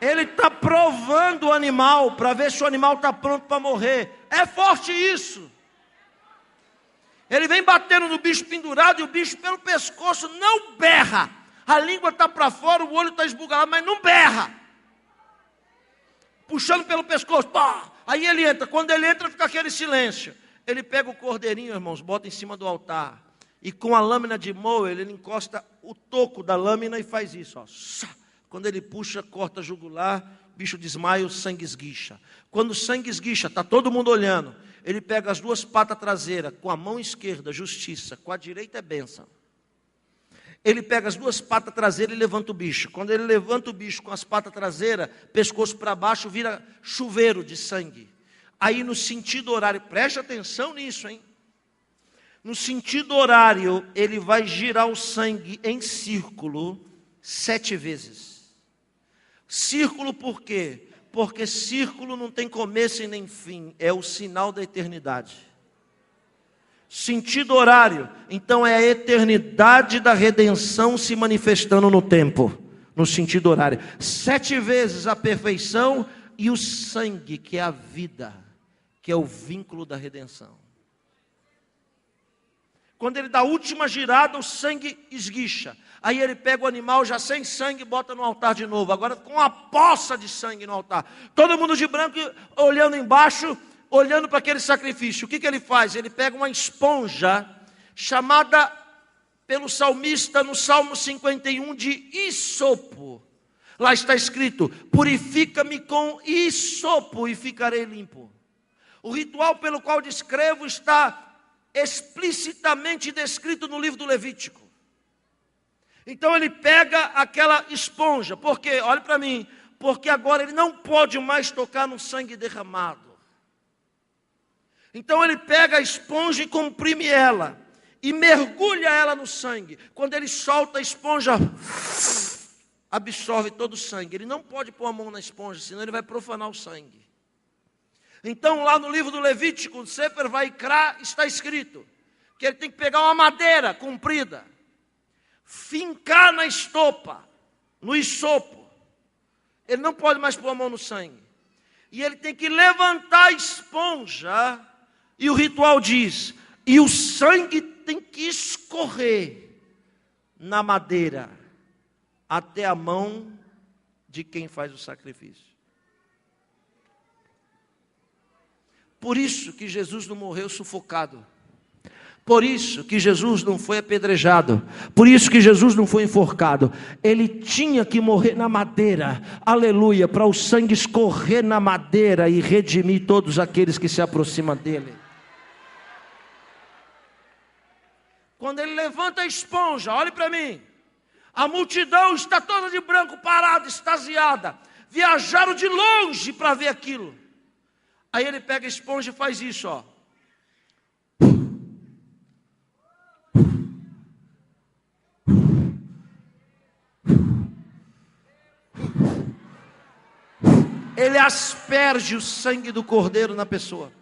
Ele está provando o animal para ver se o animal está pronto para morrer. É forte isso. Ele vem batendo no bicho pendurado e o bicho pelo pescoço não berra. A língua está para fora, o olho está esbugalhado, mas não berra. Puxando pelo pescoço. Pá! Aí ele entra. Quando ele entra, fica aquele silêncio. Ele pega o cordeirinho, irmãos, bota em cima do altar. E com a lâmina de moer, ele encosta o toco da lâmina e faz isso, ó. Quando ele puxa, corta a jugular, o bicho desmaia, o sangue esguicha. Quando o sangue esguicha, está todo mundo olhando. Ele pega as 2 patas traseiras, com a mão esquerda, justiça, com a direita é bênção. Ele pega as 2 patas traseiras e levanta o bicho. Quando ele levanta o bicho com as patas traseiras, pescoço para baixo, vira chuveiro de sangue. Aí no sentido horário, preste atenção nisso, hein? No sentido horário, ele vai girar o sangue em círculo 7 vezes. Círculo por quê? Porque círculo não tem começo e nem fim, é o sinal da eternidade. Sentido horário, então é a eternidade da redenção se manifestando no tempo, no sentido horário. 7 vezes a perfeição e o sangue, que é a vida, que é o vínculo da redenção. Quando ele dá a última girada, o sangue esguicha. Aí ele pega o animal já sem sangue e bota no altar de novo. Agora com uma poça de sangue no altar. Todo mundo de branco olhando embaixo, olhando para aquele sacrifício. O que ele faz? Ele pega uma esponja chamada pelo salmista no Salmo 51 de hisopo. Lá está escrito: purifica-me com hisopo e ficarei limpo. O ritual pelo qual descrevo está explicitamente descrito no livro do Levítico. Então ele pega aquela esponja, porque, olhe para mim, porque agora ele não pode mais tocar no sangue derramado. Então ele pega a esponja e comprime ela, e mergulha ela no sangue. Quando ele solta a esponja, absorve todo o sangue. Ele não pode pôr a mão na esponja, senão ele vai profanar o sangue. Então, lá no livro do Levítico, Sefer Vaikra, está escrito que ele tem que pegar uma madeira comprida, fincar na estopa, no isopo. Ele não pode mais pôr a mão no sangue. E ele tem que levantar a esponja, e o ritual diz, e o sangue tem que escorrer na madeira, até a mão de quem faz o sacrifício. Por isso que Jesus não morreu sufocado. Por isso que Jesus não foi apedrejado. Por isso que Jesus não foi enforcado. Ele tinha que morrer na madeira. Aleluia, para o sangue escorrer na madeira e redimir todos aqueles que se aproximam dele. Quando ele levanta a esponja, olhe para mim. A multidão está toda de branco, parada, extasiada. Viajaram de longe para ver aquilo. Aí ele pega a esponja e faz isso, ó. Ele asperge o sangue do cordeiro na pessoa.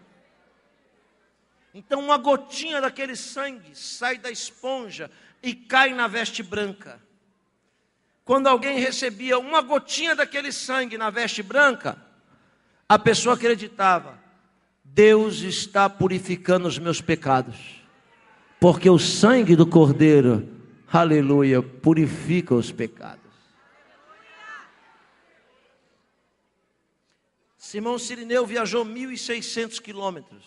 Então uma gotinha daquele sangue sai da esponja e cai na veste branca. Quando alguém recebia uma gotinha daquele sangue na veste branca, a pessoa acreditava, Deus está purificando os meus pecados, porque o sangue do cordeiro, aleluia, purifica os pecados. Simão Sirineu viajou 1.600 quilômetros,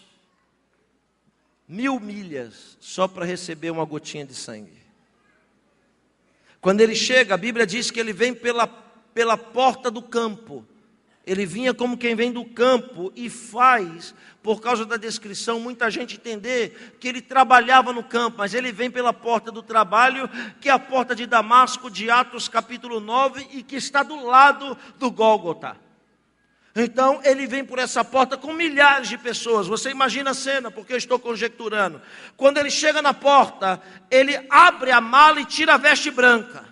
1.000 milhas, só para receber uma gotinha de sangue. Quando ele chega, a Bíblia diz que ele vem pela porta do campo. Ele vinha como quem vem do campo e faz, por causa da descrição, muita gente entender que ele trabalhava no campo, mas ele vem pela porta do trabalho, que é a porta de Damasco, de Atos capítulo 9, e que está do lado do Gólgota. Então ele vem por essa porta com milhares de pessoas. Você imagina a cena, porque eu estou conjecturando. Quando ele chega na porta, ele abre a mala e tira a veste branca.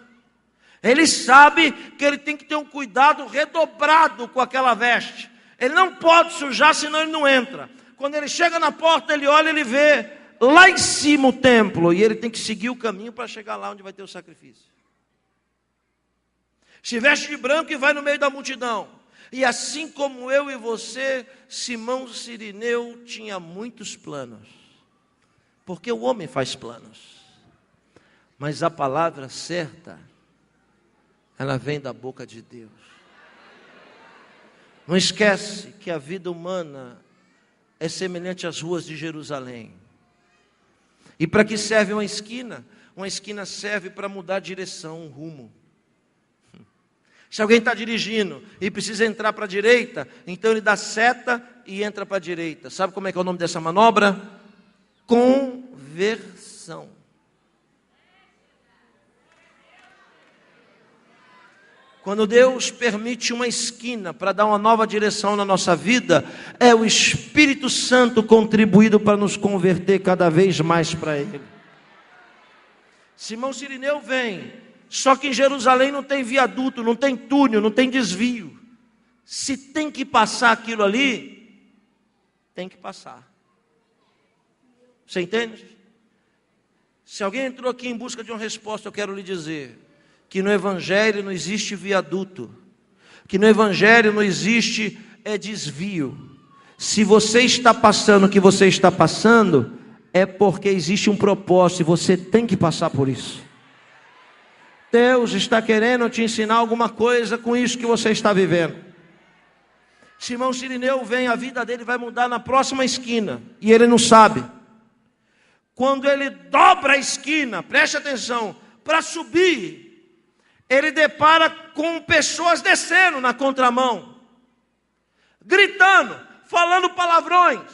Ele sabe que ele tem que ter um cuidado redobrado com aquela veste. Ele não pode sujar, senão ele não entra. Quando ele chega na porta, ele olha, ele vê lá em cima o templo. E ele tem que seguir o caminho para chegar lá onde vai ter o sacrifício. Se veste de branco e vai no meio da multidão. E assim como eu e você, Simão Sirineu tinha muitos planos. Porque o homem faz planos. Mas a palavra certa, ela vem da boca de Deus. Não esquece que a vida humana é semelhante às ruas de Jerusalém. E para que serve uma esquina? Uma esquina serve para mudar a direção, um rumo. Se alguém está dirigindo e precisa entrar para a direita, então ele dá seta e entra para a direita. Sabe como é que é o nome dessa manobra? Conversão. Quando Deus permite uma esquina para dar uma nova direção na nossa vida, é o Espírito Santo contribuído para nos converter cada vez mais para Ele. Simão Sirineu vem, só que em Jerusalém não tem viaduto, não tem túnel, não tem desvio. Se tem que passar aquilo ali, tem que passar. Você entende? Se alguém entrou aqui em busca de uma resposta, eu quero lhe dizer que no Evangelho não existe viaduto, que no Evangelho não existe desvio. Se você está passando o que você está passando, é porque existe um propósito e você tem que passar por isso. Deus está querendo te ensinar alguma coisa com isso que você está vivendo. Simão Sirineu vem, a vida dele vai mudar na próxima esquina, e ele não sabe. Quando ele dobra a esquina, preste atenção, para subir, ele depara com pessoas descendo na contramão, gritando, falando palavrões,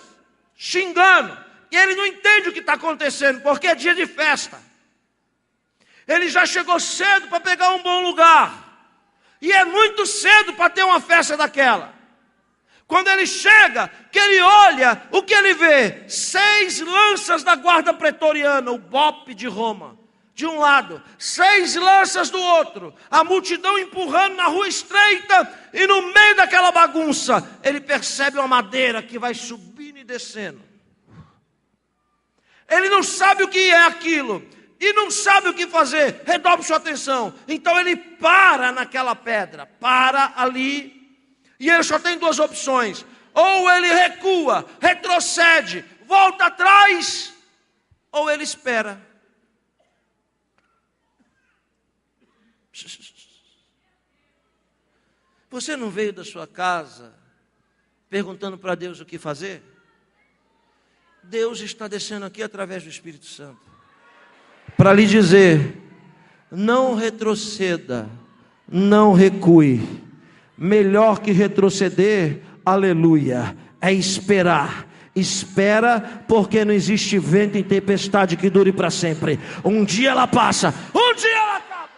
xingando, e ele não entende o que está acontecendo, porque é dia de festa. Ele já chegou cedo para pegar um bom lugar, e é muito cedo para ter uma festa daquela. Quando ele chega, que ele olha, o que ele vê? 6 lanças da guarda pretoriana, o BOP de Roma, de um lado, 6 lanças do outro, a multidão empurrando na rua estreita, e no meio daquela bagunça, ele percebe uma madeira que vai subindo e descendo. Ele não sabe o que é aquilo, e não sabe o que fazer. Redobre sua atenção. Então ele para naquela pedra, para ali, e ele só tem 2 opções: ou ele recua, retrocede, volta atrás, ou ele espera. Você não veio da sua casa perguntando para Deus o que fazer? Deus está descendo aqui através do Espírito Santo para lhe dizer: não retroceda, não recue. Melhor que retroceder, aleluia, é esperar. Espera, porque não existe vento em tempestade que dure para sempre. Um dia ela passa, um dia ela acaba.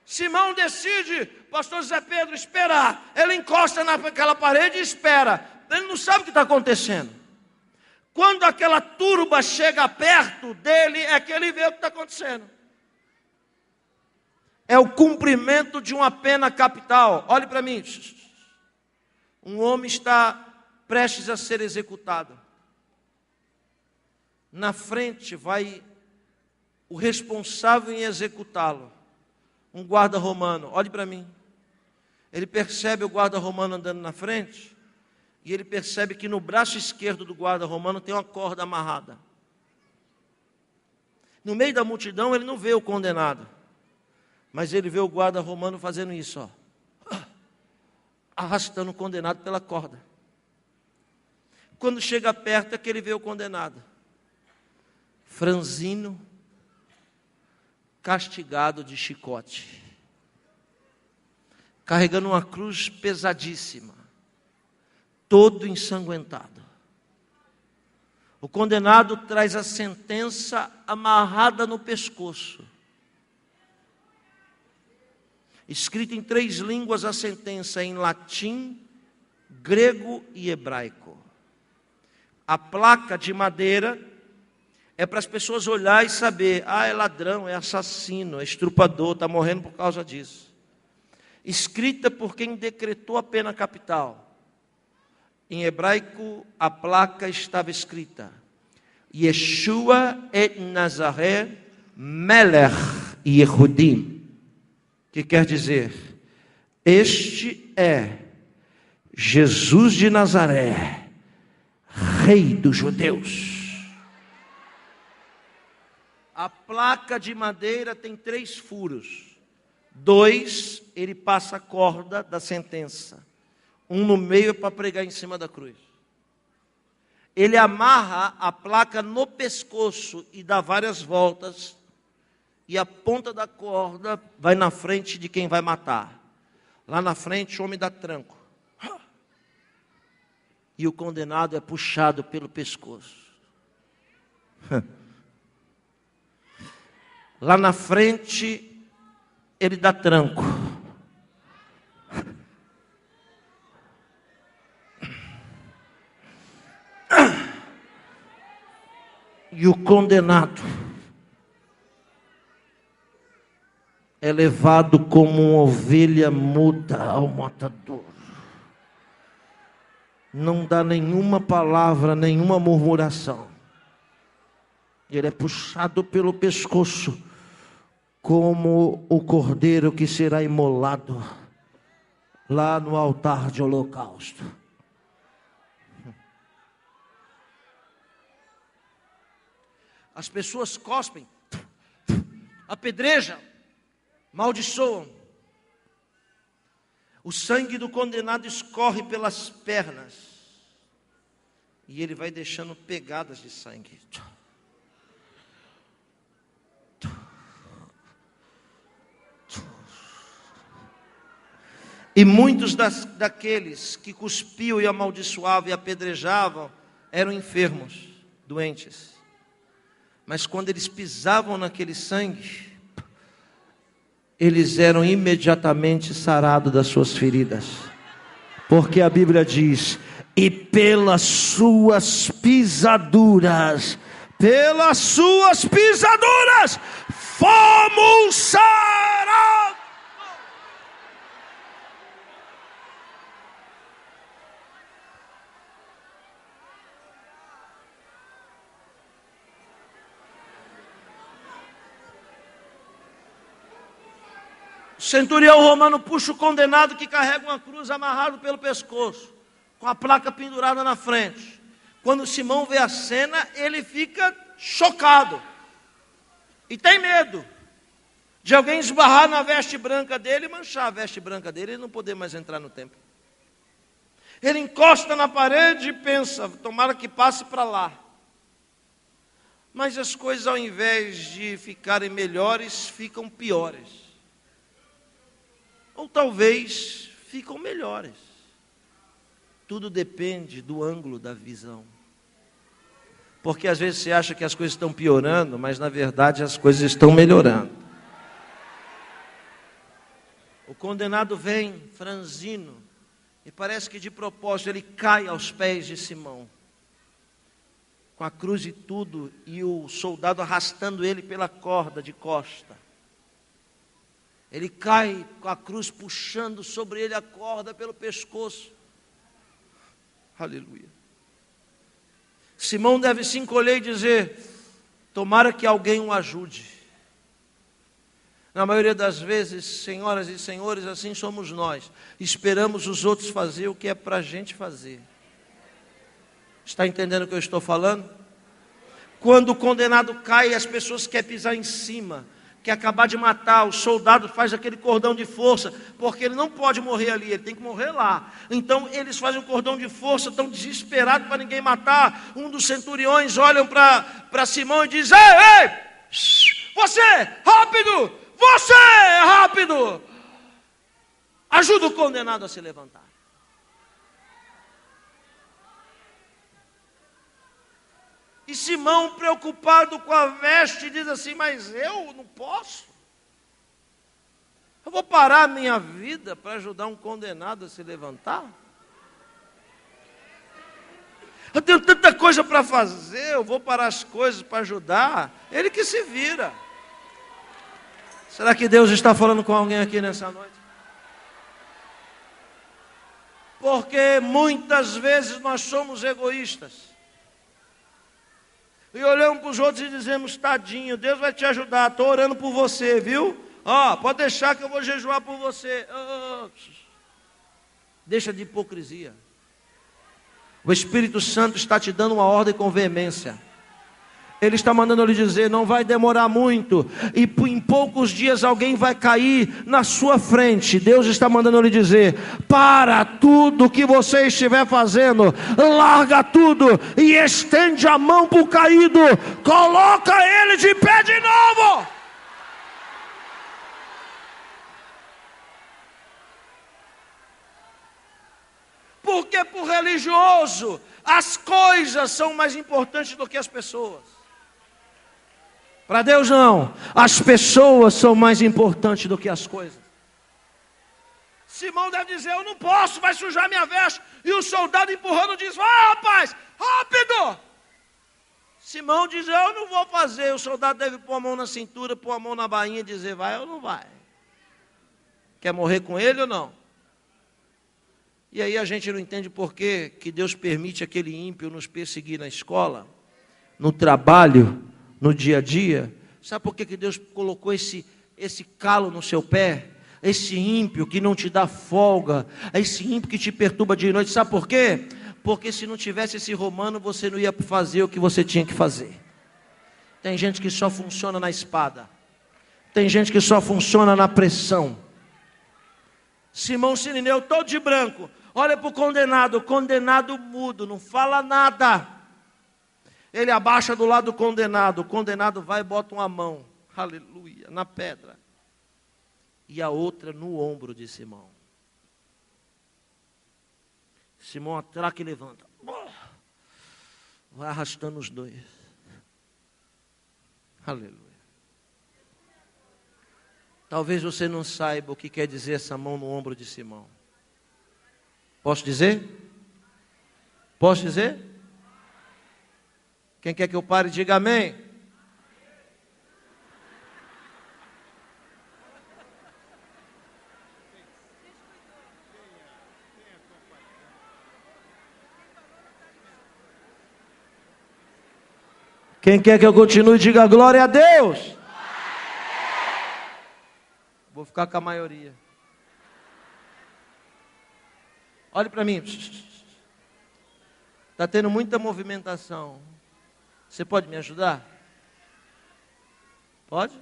Simão decide, pastor José Pedro, esperar. Ele encosta naquela parede e espera. Ele não sabe o que está acontecendo. Quando aquela turba chega perto dele, é que ele vê o que está acontecendo. É o cumprimento de uma pena capital. Olhe para mim. Um homem está prestes a ser executado. Na frente vai o responsável em executá-lo. Um guarda romano. Olhe para mim. Ele percebe o guarda romano andando na frente. E ele percebe que no braço esquerdo do guarda romano tem uma corda amarrada. No meio da multidão ele não vê o condenado. Mas ele vê o guarda romano fazendo isso, ó, arrastando o condenado pela corda. Quando chega perto é que ele vê o condenado, franzino, castigado de chicote, carregando uma cruz pesadíssima, todo ensanguentado. O condenado traz a sentença amarrada no pescoço. Escrita em 3 línguas a sentença, em latim, grego e hebraico. A placa de madeira é para as pessoas olhar e saber: ah, é ladrão, é assassino, é estrupador, está morrendo por causa disso. Escrita por quem decretou a pena capital. Em hebraico, a placa estava escrita: Yeshua et Nazaré Melech Yehudim. Que quer dizer: este é Jesus de Nazaré, Rei dos Judeus. A placa de madeira tem 3 furos. 2, ele passa a corda da sentença. Um no meio para pregar em cima da cruz. Ele amarra a placa no pescoço e dá várias voltas. E a ponta da corda vai na frente de quem vai matar. Lá na frente o homem dá tranco. E o condenado é puxado pelo pescoço. Lá na frente ele dá tranco. E o condenado é levado como uma ovelha muda ao matador. Não dá nenhuma palavra, nenhuma murmuração. Ele é puxado pelo pescoço, como o cordeiro que será imolado lá no altar de holocausto. As pessoas cospem, apedrejam, maldiçoam. O sangue do condenado escorre pelas pernas. E ele vai deixando pegadas de sangue. E muitos daqueles que cuspiam e amaldiçoavam e apedrejavam eram enfermos, doentes. Mas quando eles pisavam naquele sangue, eles eram imediatamente sarados das suas feridas. Porque a Bíblia diz: e pelas suas pisaduras fomos sarados. O centurião romano puxa o condenado que carrega uma cruz amarrado pelo pescoço, com a placa pendurada na frente. Quando Simão vê a cena, ele fica chocado e tem medo de alguém esbarrar na veste branca dele e manchar a veste branca dele e não poder mais entrar no templo. Ele encosta na parede e pensa, tomara que passe para lá. Mas as coisas, ao invés de ficarem melhores, ficam piores. Ou talvez ficam melhores. Tudo depende do ângulo da visão. Porque às vezes você acha que as coisas estão piorando, mas na verdade as coisas estão melhorando. O condenado vem franzino e parece que de propósito ele cai aos pés de Simão, com a cruz e tudo, e o soldado arrastando ele pela corda de costa. Ele cai com a cruz puxando sobre ele a corda pelo pescoço. Aleluia. Simão deve se encolher e dizer, tomara que alguém o ajude. Na maioria das vezes, senhoras e senhores, assim somos nós. Esperamos os outros fazer o que é para a gente fazer. Está entendendo o que eu estou falando? Quando o condenado cai, as pessoas querem pisar em cima, quer acabar de matar, o soldado faz aquele cordão de força, porque ele não pode morrer ali, ele tem que morrer lá. Então eles fazem um cordão de força, estão desesperados para ninguém matar. Um dos centuriões olham para Simão e diz, ei, você, rápido, ajuda o condenado a se levantar. E Simão, preocupado com a veste, diz assim, mas eu não posso. Eu vou parar a minha vida para ajudar um condenado a se levantar? Eu tenho tanta coisa para fazer, eu vou parar as coisas para ajudar. Ele que se vira. Será que Deus está falando com alguém aqui nessa noite? Porque muitas vezes nós somos egoístas. E olhamos para os outros e dizemos, tadinho, Deus vai te ajudar, estou orando por você, viu? Pode deixar que eu vou jejuar por você. Deixa de hipocrisia. O Espírito Santo está te dando uma ordem com veemência. Ele está mandando lhe dizer, não vai demorar muito, e em poucos dias alguém vai cair na sua frente. Deus está mandando lhe dizer, para tudo que você estiver fazendo, larga tudo e estende a mão para o caído, coloca ele de pé de novo. Porque para o religioso, as coisas são mais importantes do que as pessoas. Para Deus não, as pessoas são mais importantes do que as coisas. Simão deve dizer, eu não posso, vai sujar minha veste. E o soldado empurrando diz, vai rapaz, rápido. Simão diz, eu não vou fazer. O soldado deve pôr a mão na cintura, pôr a mão na bainha e dizer, vai ou não vai? Quer morrer com ele ou não? E aí a gente não entende por que Deus permite aquele ímpio nos perseguir na escola, no trabalho, no dia a dia. Sabe por que Deus colocou esse calo no seu pé? Esse ímpio que não te dá folga, esse ímpio que te perturba de noite. Sabe por quê? Porque se não tivesse esse romano, você não ia fazer o que você tinha que fazer. Tem gente que só funciona na espada. Tem gente que só funciona na pressão. Simão Sirineu, todo de branco, olha para o condenado mudo, não fala nada. Ele abaixa do lado do condenado, o condenado vai e bota uma mão, aleluia, na pedra, e a outra no ombro de Simão. Simão atraca e levanta, vai arrastando os dois, aleluia. Talvez você não saiba o que quer dizer essa mão no ombro de Simão. Posso dizer? Posso dizer? Quem quer que eu pare, diga amém. Quem quer que eu continue, diga glória a Deus. Vou ficar com a maioria. Olhe para mim. Está tendo muita movimentação. Você pode me ajudar? Pode?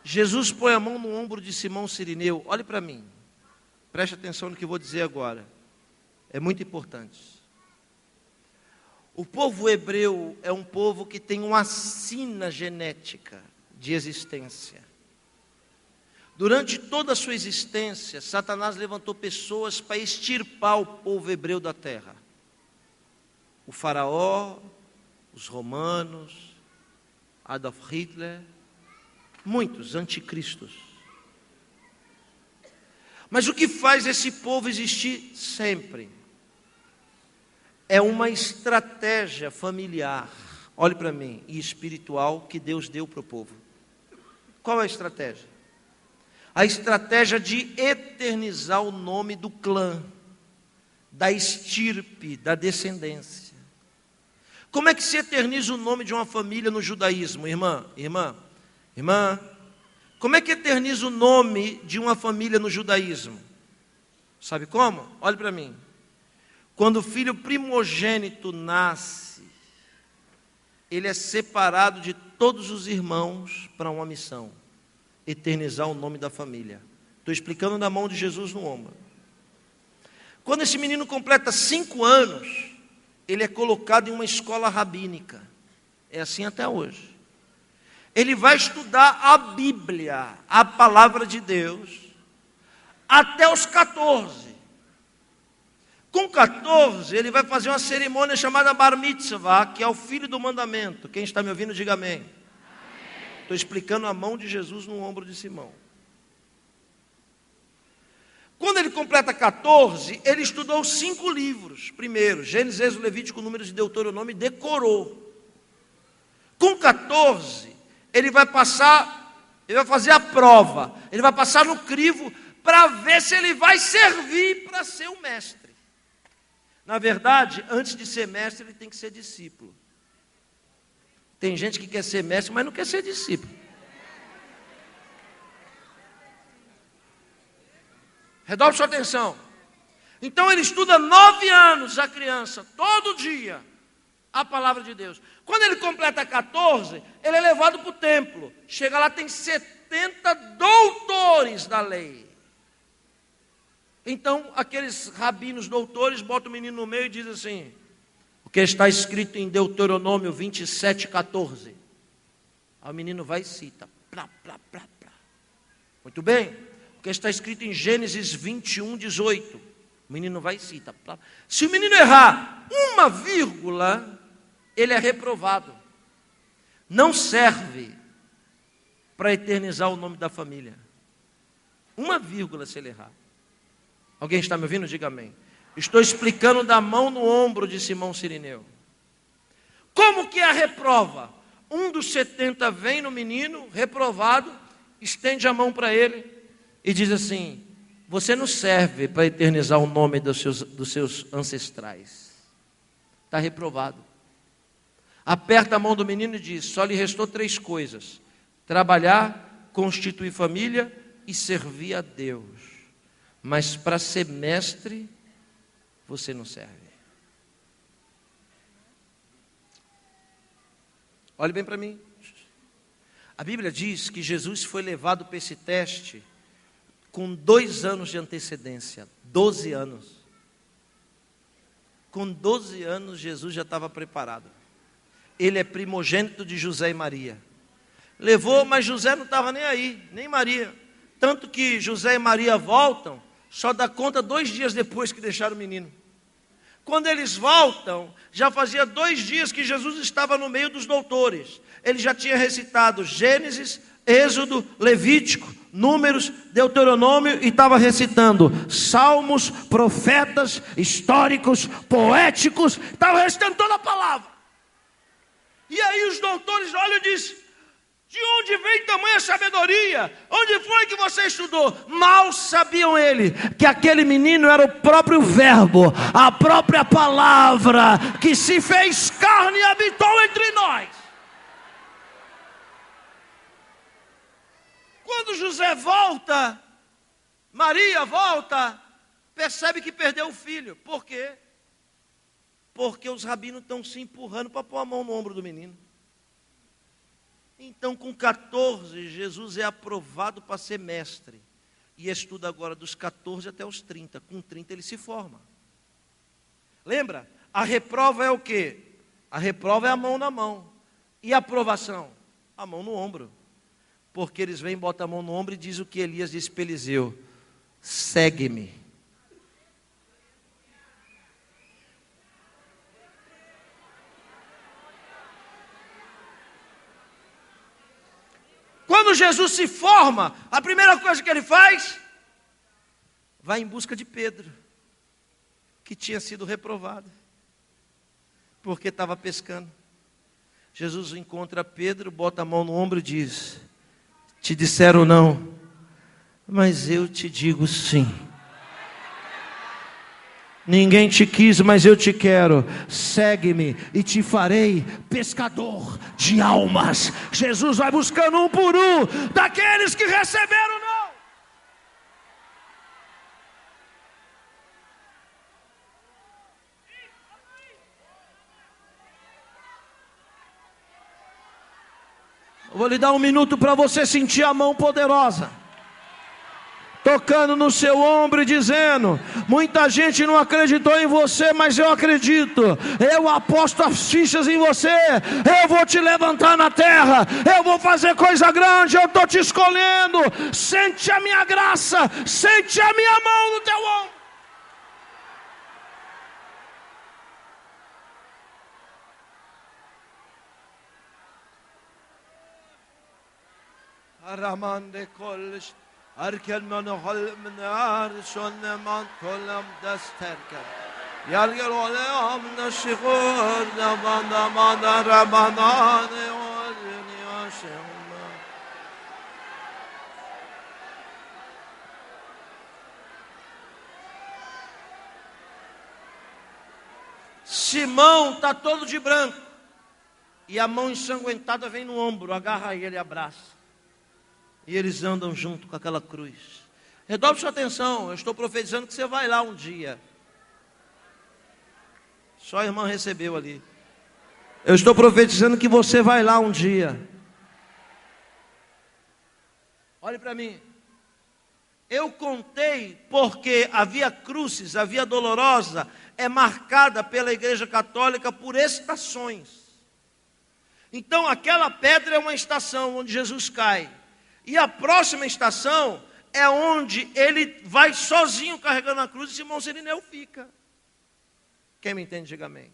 Jesus põe a mão no ombro de Simão Cirineu. Olhe para mim. Preste atenção no que eu vou dizer agora. É muito importante. O povo hebreu é um povo que tem uma sina genética de existência. Durante toda a sua existência, Satanás levantou pessoas para extirpar o povo hebreu da terra. O faraó, os romanos, Adolf Hitler, muitos anticristos. Mas o que faz esse povo existir sempre é uma estratégia familiar, olhe para mim, e espiritual que Deus deu para o povo. Qual é a estratégia? A estratégia de eternizar o nome do clã, da estirpe, da descendência. Como é que se eterniza o nome de uma família no judaísmo, irmã? Como é que eterniza o nome de uma família no judaísmo? Sabe como? Olhe para mim. Quando o filho primogênito nasce, ele é separado de todos os irmãos para uma missão: eternizar o nome da família. Estou explicando na mão de Jesus no ombro. Quando esse menino completa 5 anos, ele é colocado em uma escola rabínica. É assim até hoje. Ele vai estudar a Bíblia, a palavra de Deus, até os 14. Com 14, ele vai fazer uma cerimônia chamada Bar Mitzvah, que é o filho do mandamento. Quem está me ouvindo, diga amém. Estou explicando a mão de Jesus no ombro de Simão. Quando ele completa 14, ele estudou 5 livros. Primeiro, Gênesis, Êxodo, Levítico, Números e Deuteronômio, decorou. Com 14, ele vai fazer a prova, ele vai passar no crivo para ver se ele vai servir para ser o mestre. Na verdade, antes de ser mestre, ele tem que ser discípulo. Tem gente que quer ser mestre, mas não quer ser discípulo. Redobre sua atenção. Então ele estuda 9 anos, a criança, todo dia, a palavra de Deus. Quando ele completa 14, ele é levado para o templo. Chega lá, tem 70 doutores da lei. Então, aqueles rabinos doutores botam o menino no meio e dizem assim: o que está escrito em Deuteronômio 27:14. Aí o menino vai e cita. Muito bem. O que está escrito em Gênesis 21:18. O menino vai e cita. Se o menino errar uma vírgula, ele é reprovado. Não serve para eternizar o nome da família. Uma vírgula se ele errar. Alguém está me ouvindo? Diga amém. Estou explicando da mão no ombro de Simão Cirineu. Como que é a reprova? Um dos 70 vem no menino, reprovado, estende a mão para ele e diz assim: você não serve para eternizar o nome dos seus ancestrais. Está reprovado. Aperta a mão do menino e diz: só lhe restou 3 coisas: trabalhar, constituir família e servir a Deus. Mas para ser mestre, você não serve. Olhe bem para mim. A Bíblia diz que Jesus foi levado para esse teste com 2 anos de antecedência. 12 anos. Com 12 anos, Jesus já estava preparado. Ele é primogênito de José e Maria. Levou, mas José não estava nem aí, nem Maria. Tanto que José e Maria voltam, só dá conta 2 dias depois que deixaram o menino. Quando eles voltam, já fazia 2 dias que Jesus estava no meio dos doutores. Ele já tinha recitado Gênesis, Êxodo, Levítico, Números, Deuteronômio e estava recitando salmos, profetas, históricos, poéticos, estava recitando toda a palavra. E aí os doutores olham e dizem: de onde vem tamanha sabedoria? Onde foi que você estudou? Mal sabiam ele que aquele menino era o próprio verbo, a própria palavra que se fez carne e habitou entre nós. Quando José volta, Maria volta, percebe que perdeu o filho. Por quê? Porque os rabinos estão se empurrando para pôr a mão no ombro do menino. Então, com 14, Jesus é aprovado para ser mestre. E estuda agora dos 14 até os 30. Com 30 ele se forma. Lembra? A reprova é o quê? A reprova é a mão na mão. E a aprovação? A mão no ombro. Porque eles vêm, botam a mão no ombro e diz o que Elias disse para Eliseu: segue-me. Quando Jesus se forma, a primeira coisa que ele faz, vai em busca de Pedro, que tinha sido reprovado, porque estava pescando. Jesus encontra Pedro, bota a mão no ombro e diz: te disseram não, mas eu te digo sim. Ninguém te quis, mas eu te quero. Segue-me e te farei pescador de almas. Jesus vai buscando um por um daqueles que receberam não. Eu vou lhe dar 1 minuto para você sentir a mão poderosa tocando no seu ombro e dizendo: muita gente não acreditou em você, mas eu acredito. Eu aposto as fichas em você. Eu vou te levantar na terra. Eu vou fazer coisa grande. Eu estou te escolhendo. Sente a minha graça. Sente a minha mão no teu ombro. Aramande kolis. Arkel man hol men sonne man kolam dasterka. Yargel ole amna shigur da banda manda rabanane olni ashema. Simão está todo de branco e a mão ensanguentada vem no ombro, agarra ele e abraça. E eles andam junto com aquela cruz. Redobre sua atenção, eu estou profetizando que você vai lá um dia. Só a irmã recebeu ali. Eu estou profetizando que você vai lá um dia. Olhe para mim. Eu contei porque a Via Crucis, a Via Dolorosa, é marcada pela Igreja Católica por estações. Então aquela pedra é uma estação onde Jesus cai. E a próxima estação é onde ele vai sozinho carregando a cruz e Simão Sirineu fica. Quem me entende, diga amém.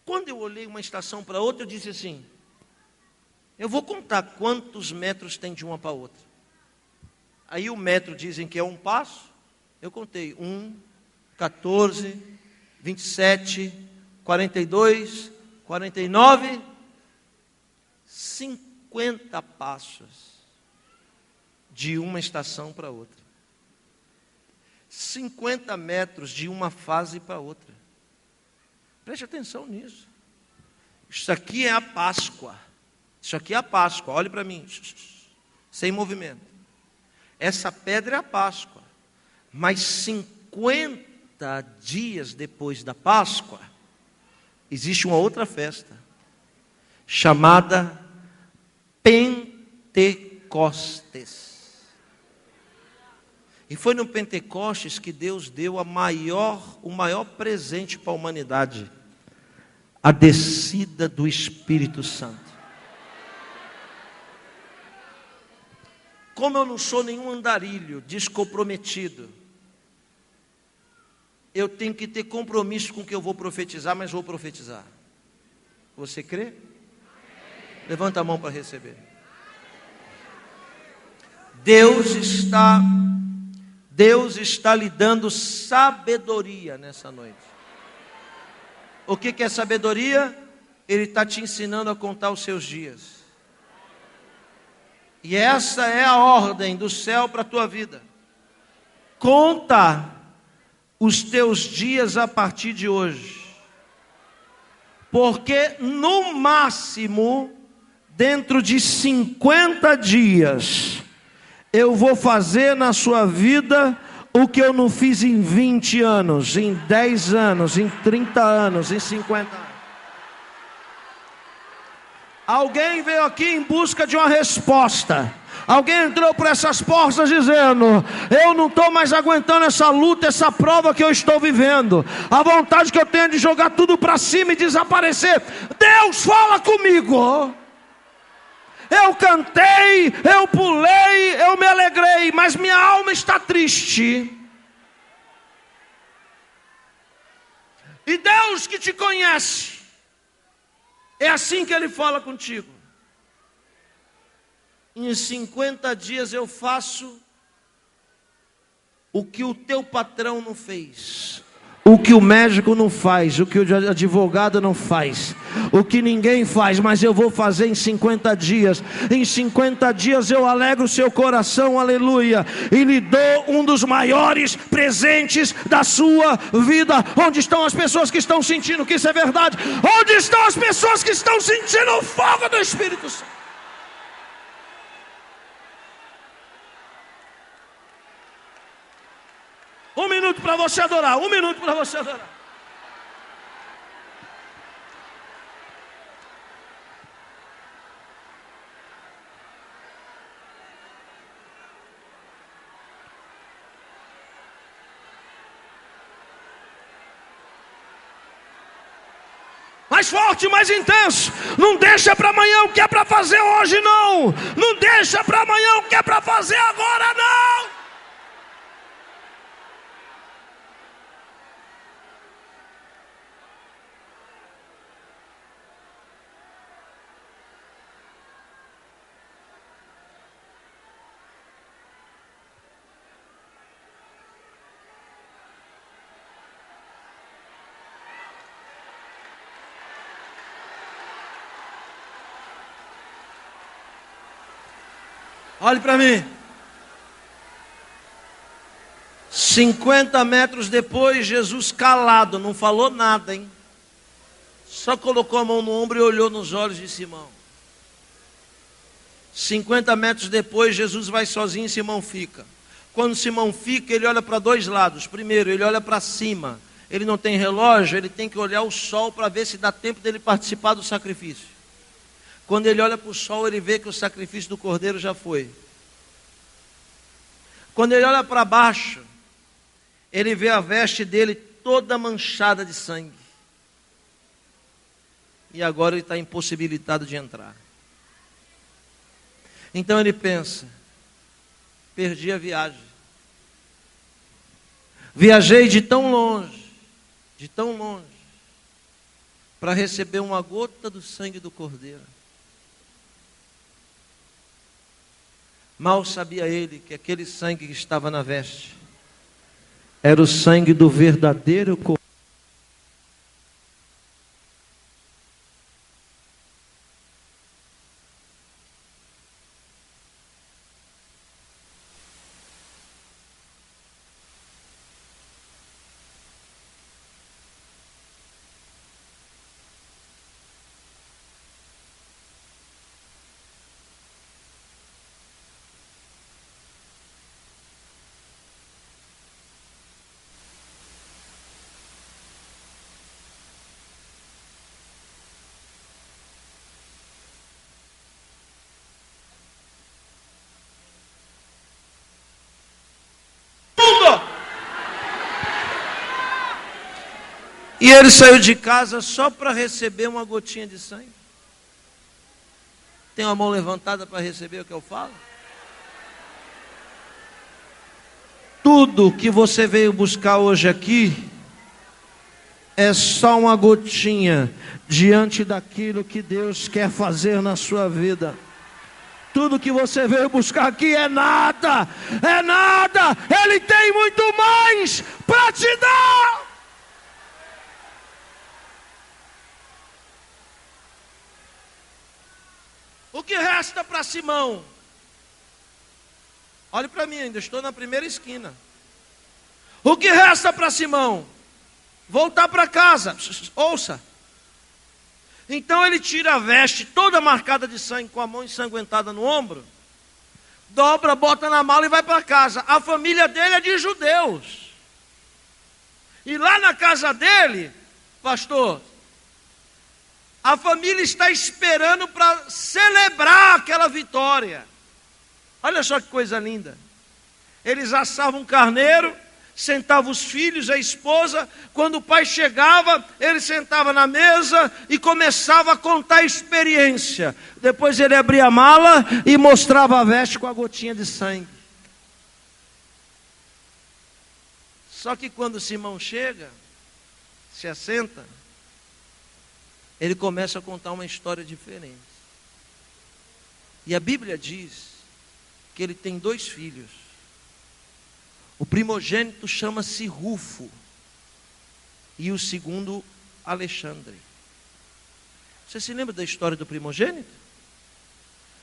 Quando eu olhei uma estação para outra, eu disse assim: eu vou contar quantos metros tem de uma para outra. Aí o metro dizem que é 1 passo. Eu contei 1, 14, 27, 42, 49, 50 passos de uma estação para outra. 50 metros de uma fase para outra. Preste atenção nisso. Isso aqui é a Páscoa. Isso aqui é a Páscoa. Olhe para mim. Sem movimento. Essa pedra é a Páscoa. Mas 50 dias depois da Páscoa, existe uma outra festa, chamada Pentecostes. E foi no Pentecostes que Deus deu o maior presente para a humanidade: a descida do Espírito Santo. Como eu não sou nenhum andarilho descomprometido, eu tenho que ter compromisso com o que eu vou profetizar, mas vou profetizar. Você crê? Levanta a mão para receber. Deus está lhe dando sabedoria nessa noite. O que é sabedoria? Ele está te ensinando a contar os seus dias. E essa é a ordem do céu para a tua vida. Conta os teus dias a partir de hoje. Porque no máximo, dentro de 50 dias, eu vou fazer na sua vida o que eu não fiz em 20 anos, em 10 anos, em 30 anos, em 50 anos. Alguém veio aqui em busca de uma resposta. Alguém entrou por essas portas dizendo: eu não estou mais aguentando essa luta, essa prova que eu estou vivendo. A vontade que eu tenho de jogar tudo para cima e desaparecer. Deus, fala comigo. Eu cantei, eu pulei, eu me alegrei, mas minha alma está triste. E Deus que te conhece, é assim que Ele fala contigo. Em 50 dias eu faço o que o teu patrão não fez, o que o médico não faz, o que o advogado não faz, o que ninguém faz, mas eu vou fazer em 50 dias. Em 50 dias eu alegro o seu coração, aleluia, e lhe dou um dos maiores presentes da sua vida. Onde estão as pessoas que estão sentindo que isso é verdade? Onde estão as pessoas que estão sentindo o fogo do Espírito Santo? Um minuto para você adorar. Um minuto para você adorar. Mais forte, mais intenso. Não deixa para amanhã o que é para fazer hoje, não. Não deixa para amanhã o que é para fazer agora, não. Olhe para mim. 50 metros depois, Jesus calado, não falou nada, hein? Só colocou a mão no ombro e olhou nos olhos de Simão. 50 metros depois, Jesus vai sozinho e Simão fica. Quando Simão fica, ele olha para dois lados. Primeiro, ele olha para cima. Ele não tem relógio, ele tem que olhar o sol para ver se dá tempo dele participar do sacrifício. Quando ele olha para o sol, ele vê que o sacrifício do cordeiro já foi. Quando ele olha para baixo, ele vê a veste dele toda manchada de sangue. E agora ele está impossibilitado de entrar. Então ele pensa: perdi a viagem. Viajei de tão longe, para receber uma gota do sangue do cordeiro. Mal sabia ele que aquele sangue que estava na veste era o sangue do verdadeiro cordeiro. E ele saiu de casa só para receber uma gotinha de sangue. Tem uma mão levantada para receber o que eu falo? Tudo que você veio buscar hoje aqui é só uma gotinha diante daquilo que Deus quer fazer na sua vida. Tudo que você veio buscar aqui é nada, é nada. Ele tem muito mais para te dar. O que resta para Simão? Olhe para mim, ainda estou na primeira esquina. O que resta para Simão? Voltar para casa. Ouça. Então ele tira a veste toda marcada de sangue, com a mão ensanguentada no ombro, dobra, bota na mala e vai para casa. A família dele é de judeus. E lá na casa dele, pastor, a família está esperando para celebrar aquela vitória. Olha só que coisa linda. Eles assavam um carneiro, sentavam os filhos, a esposa. Quando o pai chegava, ele sentava na mesa e começava a contar a experiência. Depois ele abria a mala e mostrava a veste com a gotinha de sangue. Só que quando Simão chega, se assenta, ele começa a contar uma história diferente. E a Bíblia diz que ele tem 2 filhos. O primogênito chama-se Rufo e o segundo Alexandre. Você se lembra da história do primogênito?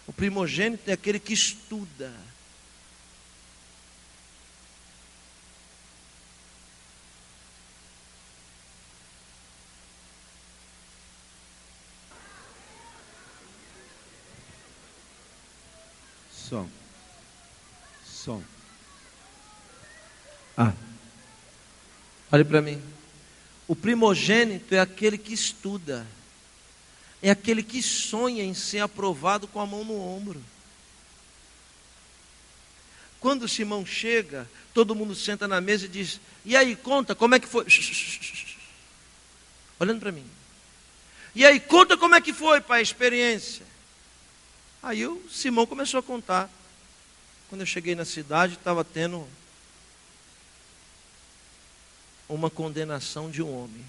O primogênito é aquele que estuda. Som. Olhe para mim. O primogênito é aquele que estuda. É aquele que sonha em ser aprovado com a mão no ombro. Quando Simão chega, todo mundo senta na mesa e diz: e aí, conta, como é que foi? Olhando para mim. E aí, conta como é que foi, pai, a experiência. Aí o Simão começou a contar. Quando eu cheguei na cidade, estava tendo uma condenação de um homem.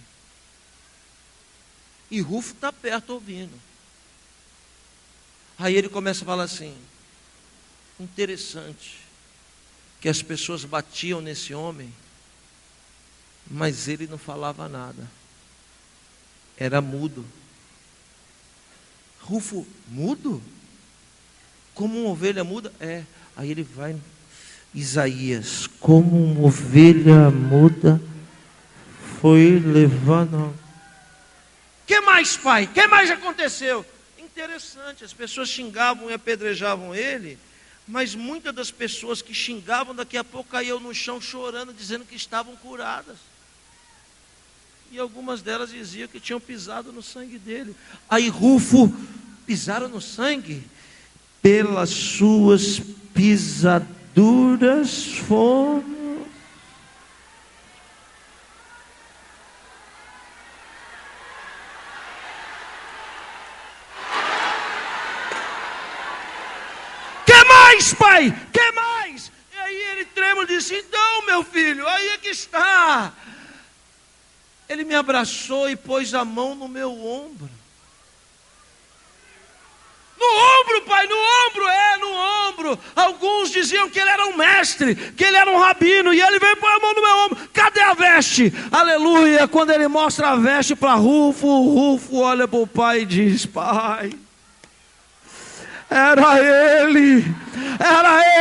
E Rufo está perto ouvindo. Aí ele começa a falar assim: interessante, que as pessoas batiam nesse homem, mas ele não falava nada. Era mudo. Rufo, mudo? Como uma ovelha muda? É. Aí ele vai, Isaías, como uma ovelha muda foi levando. Que mais, pai? Que mais aconteceu? Interessante, as pessoas xingavam e apedrejavam ele, mas muitas das pessoas que xingavam, daqui a pouco caíam no chão chorando, dizendo que estavam curadas. E algumas delas diziam que tinham pisado no sangue dele. Aí Rufo, pisaram no sangue? Pelas suas pisaduras fomos. Que mais, pai? Que mais? E aí ele trêmulo disse: então, meu filho, aí é que está. Ele me abraçou e pôs a mão no meu ombro. No ombro, pai, no ombro, no ombro. Alguns diziam que ele era um mestre, que ele era um rabino, e ele veio pôr a mão no meu ombro. Cadê a veste? Aleluia. Quando ele mostra a veste para Rufo, Rufo olha para o pai e diz: pai, era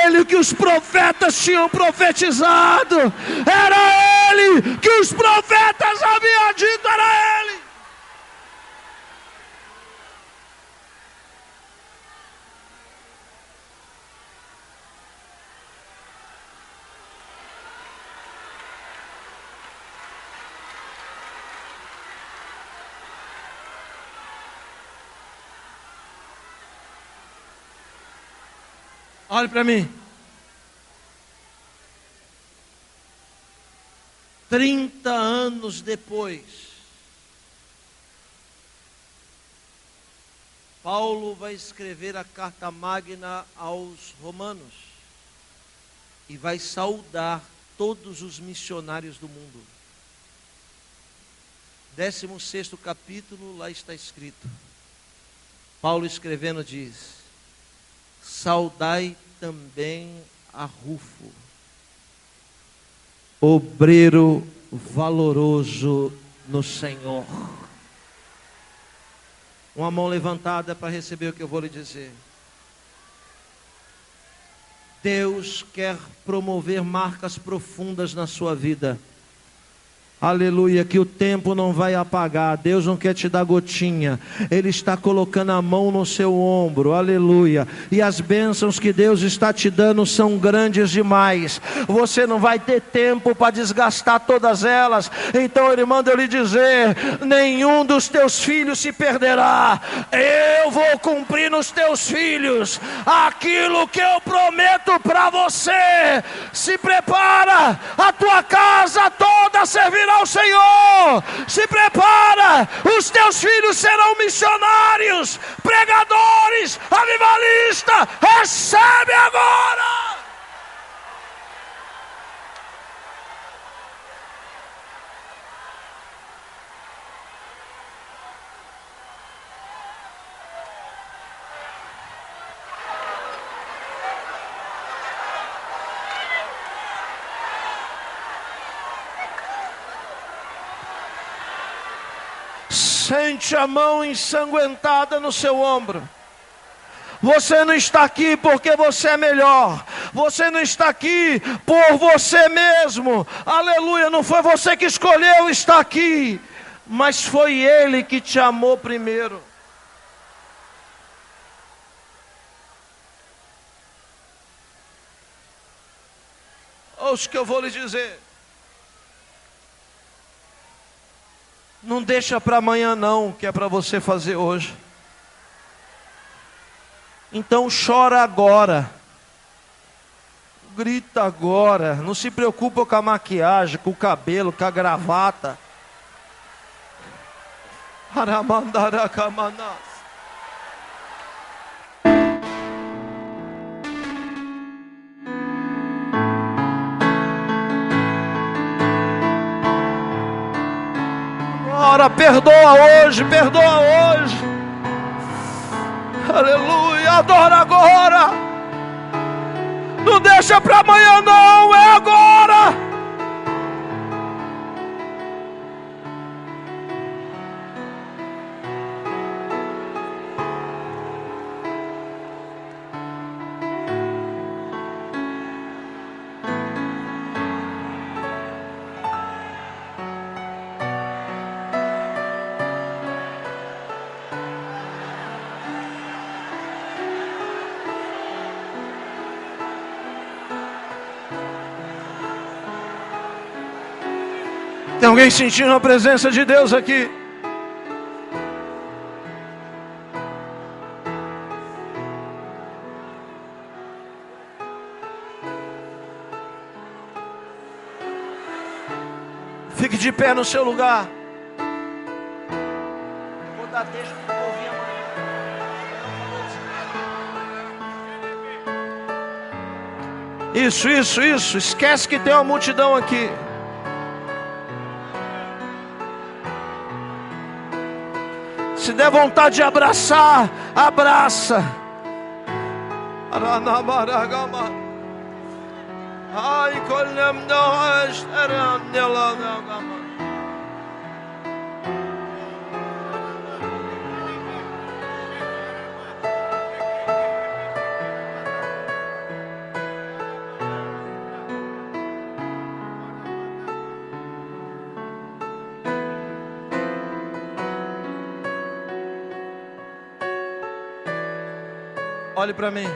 ele que os profetas tinham profetizado, era ele que os profetas haviam dito, era ele. Olhe para mim. 30 anos depois, Paulo vai escrever a carta magna aos romanos e vai saudar todos os missionários do mundo. 16º capítulo, lá está escrito. Paulo escrevendo diz: saudai também a Rufo, obreiro valoroso no Senhor. Uma mão levantada para receber o que eu vou lhe dizer. Deus quer promover marcas profundas na sua vida. Aleluia, que o tempo não vai apagar. Deus não quer te dar gotinha. Ele está colocando a mão no seu ombro. Aleluia. E as bênçãos que Deus está te dando são grandes demais. Você não vai ter tempo para desgastar todas elas. Então Ele manda eu lhe dizer: nenhum dos teus filhos se perderá. Eu vou cumprir nos teus filhos aquilo que eu prometo para você. Se prepara, a tua casa toda servirá ao Senhor. Se prepara, os teus filhos serão missionários, pregadores, avivalistas. Recebe agora. Sente a mão ensanguentada no seu ombro. Você não está aqui porque você é melhor. Você não está aqui por você mesmo. Aleluia, não foi você que escolheu estar aqui, mas foi Ele que te amou primeiro. Ouça o que eu vou lhe dizer. Não deixa para amanhã não, que é para você fazer hoje. Então chora agora. Grita agora. Não se preocupa com a maquiagem, com o cabelo, com a gravata. Aramandaracamanas. Perdoa hoje, perdoa hoje. Aleluia, adora agora. Não deixa para amanhã não, é agora. Tem alguém sentindo a presença de Deus aqui? Fique de pé no seu lugar. Vou dar deixa para o povo amanhã. Isso. Esquece que tem uma multidão aqui. Se der vontade de abraçar, abraça. Olhe para mim.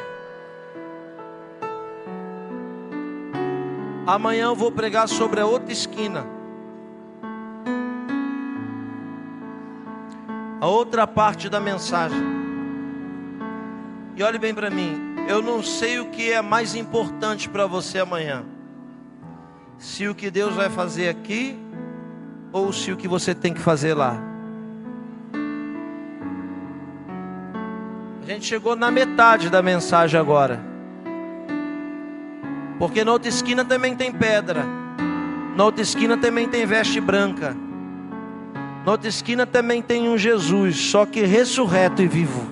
Amanhã eu vou pregar sobre a outra esquina. A outra parte da mensagem. E olhe bem para mim. Eu não sei o que é mais importante para você amanhã. Se o que Deus vai fazer aqui, ou se o que você tem que fazer lá. A gente chegou na metade da mensagem agora. Porque na outra esquina também tem pedra. Na outra esquina também tem veste branca. Na outra esquina também tem um Jesus, só que ressurreto e vivo.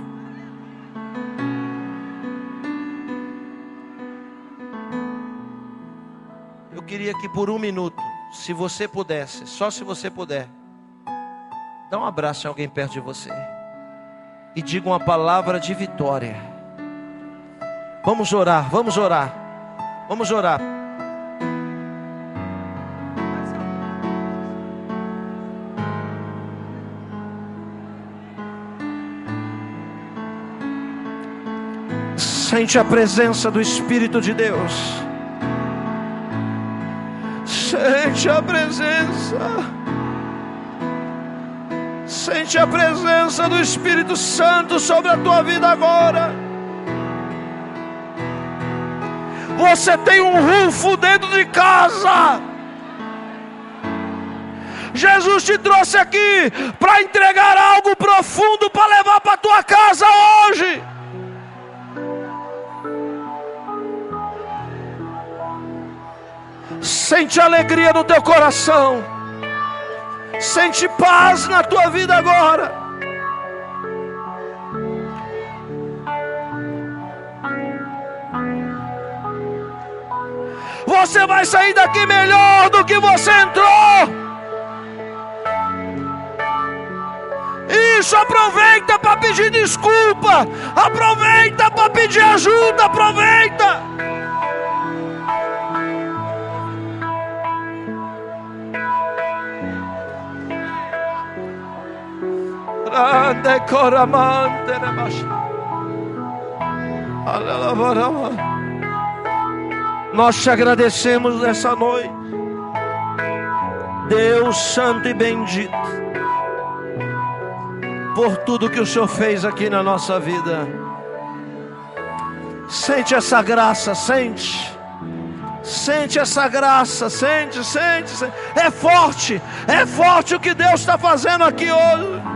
Eu queria que por um minuto, se você pudesse, só se você puder, dá um abraço em alguém perto de você e diga uma palavra de vitória. Vamos orar, vamos orar, vamos orar. Sente a presença do Espírito de Deus. Sente a presença. Sente a presença do Espírito Santo sobre a tua vida agora. Você tem um rufo dentro de casa. Jesus te trouxe aqui para entregar algo profundo para levar para a tua casa hoje. Sente alegria no teu coração. Sente paz na tua vida agora. Você vai sair daqui melhor do que você entrou. Isso, aproveita para pedir desculpa. Aproveita para pedir ajuda. Aproveita. Nós te agradecemos nessa noite, Deus santo e bendito, por tudo que o Senhor fez aqui na nossa vida. Sente essa graça, sente essa graça, sente. É forte o que Deus está fazendo aqui hoje.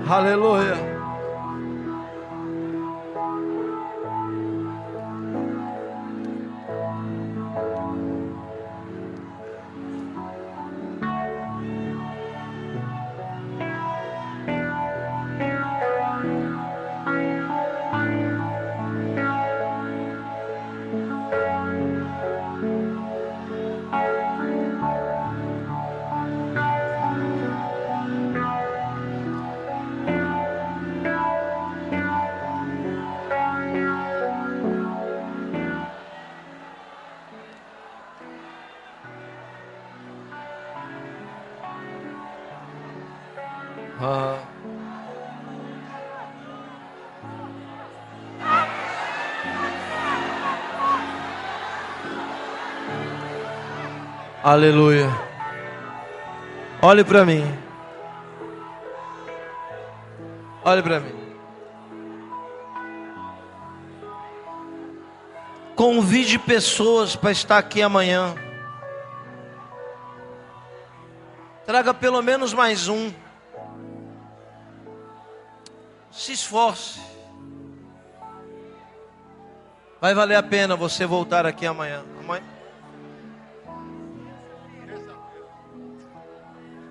Aleluia. Aleluia. Olhe para mim. Olhe para mim. Convide pessoas para estar aqui amanhã. Traga pelo menos mais um. Se esforce. Vai valer a pena você voltar aqui amanhã.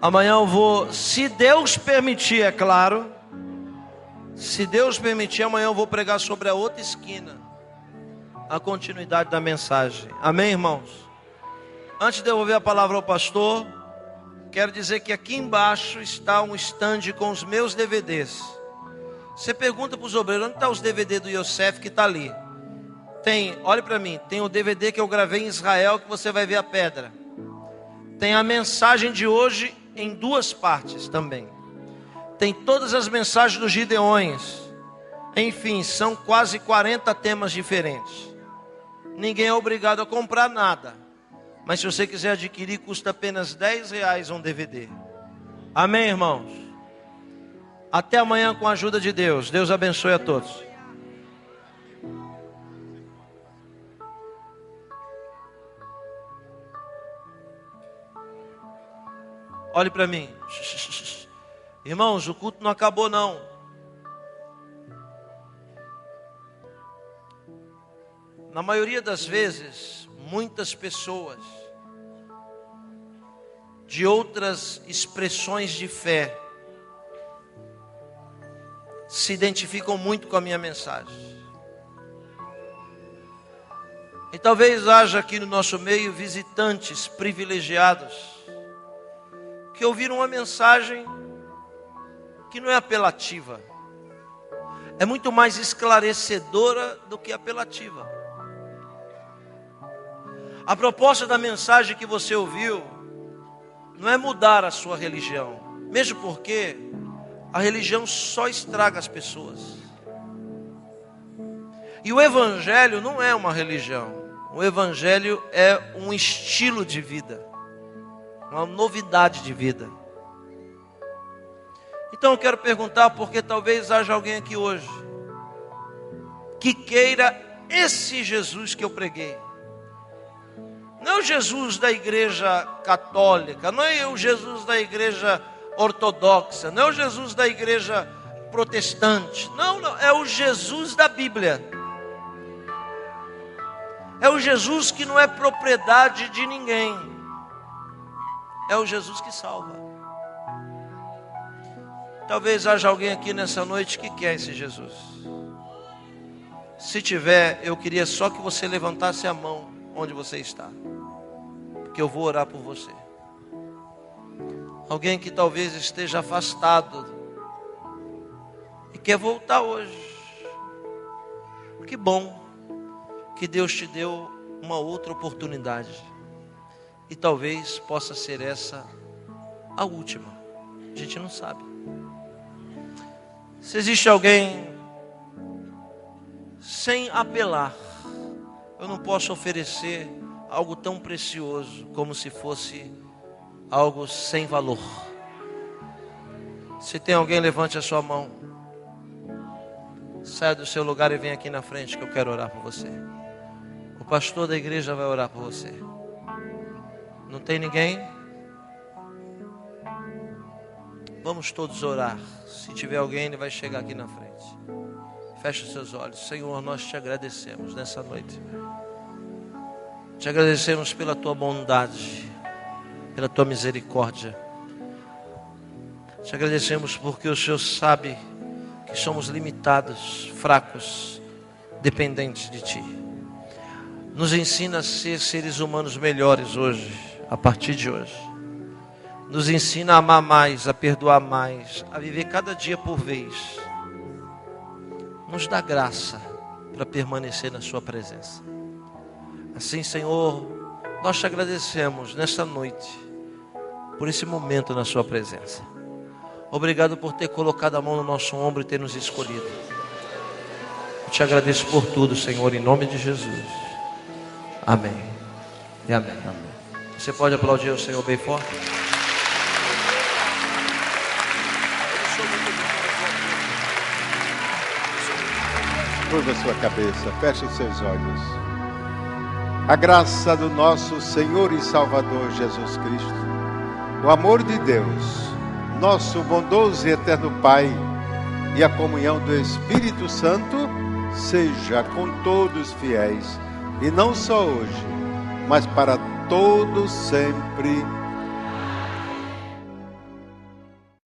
Amanhã eu vou, se Deus permitir, é claro. Se Deus permitir, amanhã eu vou pregar sobre a outra esquina. A continuidade da mensagem. Amém, irmãos? Antes de devolver a palavra ao pastor, quero dizer que aqui embaixo está um stand com os meus DVDs. Você pergunta para os obreiros, onde está os DVD do Yosef que está ali? Tem, olhe para mim, tem o DVD que eu gravei em Israel, que você vai ver a pedra. Tem a mensagem de hoje em 2 partes também. Tem todas as mensagens dos Gideões. Enfim, são quase 40 temas diferentes. Ninguém é obrigado a comprar nada. Mas se você quiser adquirir, custa apenas R$10 um DVD. Amém, irmãos? Até amanhã com a ajuda de Deus. Deus abençoe a todos. Olhe para mim. Irmãos, o culto não acabou não. Na maioria das vezes, muitas pessoas de outras expressões de fé se identificam muito com a minha mensagem. E talvez haja aqui no nosso meio visitantes privilegiados que ouviram uma mensagem que não é apelativa, é muito mais esclarecedora do que apelativa. A proposta da mensagem que você ouviu não é mudar a sua religião, mesmo porque a religião só estraga as pessoas. E o Evangelho não é uma religião. O Evangelho é um estilo de vida, uma novidade de vida. Então eu quero perguntar, porque talvez haja alguém aqui hoje que queira esse Jesus que eu preguei. Não é o Jesus da igreja católica, não é o Jesus da igreja ortodoxa, não é o Jesus da igreja protestante. Não, é o Jesus da Bíblia. É o Jesus que não é propriedade de ninguém. É o Jesus que salva. Talvez haja alguém aqui nessa noite que quer esse Jesus. Se tiver, eu queria só que você levantasse a mão onde você está, porque eu vou orar por você. Alguém que talvez esteja afastado e quer voltar hoje. Que bom que Deus te deu uma outra oportunidade. E talvez possa ser essa a última. A gente não sabe. Se existe alguém sem apelar, eu não posso oferecer algo tão precioso como se fosse algo sem valor. Se tem alguém, levante a sua mão. Saia do seu lugar e venha aqui na frente que eu quero orar por você. O pastor da igreja vai orar por você. Não tem ninguém? Vamos todos orar. Se tiver alguém, ele vai chegar aqui na frente. Feche os seus olhos. Senhor, nós te agradecemos nessa noite. Te agradecemos pela tua bondade, pela tua misericórdia. Te agradecemos porque o Senhor sabe que somos limitados, fracos, dependentes de ti. Nos ensina a ser seres humanos melhores hoje, a partir de hoje. Nos ensina a amar mais, a perdoar mais, a viver cada dia por vez. Nos dá graça para permanecer na sua presença. Assim, Senhor, nós te agradecemos nessa noite por esse momento na sua presença. Obrigado por ter colocado a mão no nosso ombro e ter nos escolhido. Eu te agradeço por tudo, Senhor, em nome de Jesus. Amém. E amém. Você pode aplaudir o Senhor bem forte? Curva sua cabeça, feche os seus olhos. A graça do nosso Senhor e Salvador Jesus Cristo, o amor de Deus, nosso bondoso e eterno Pai, e a comunhão do Espírito Santo seja com todos fiéis, e não só hoje, mas para todos sempre.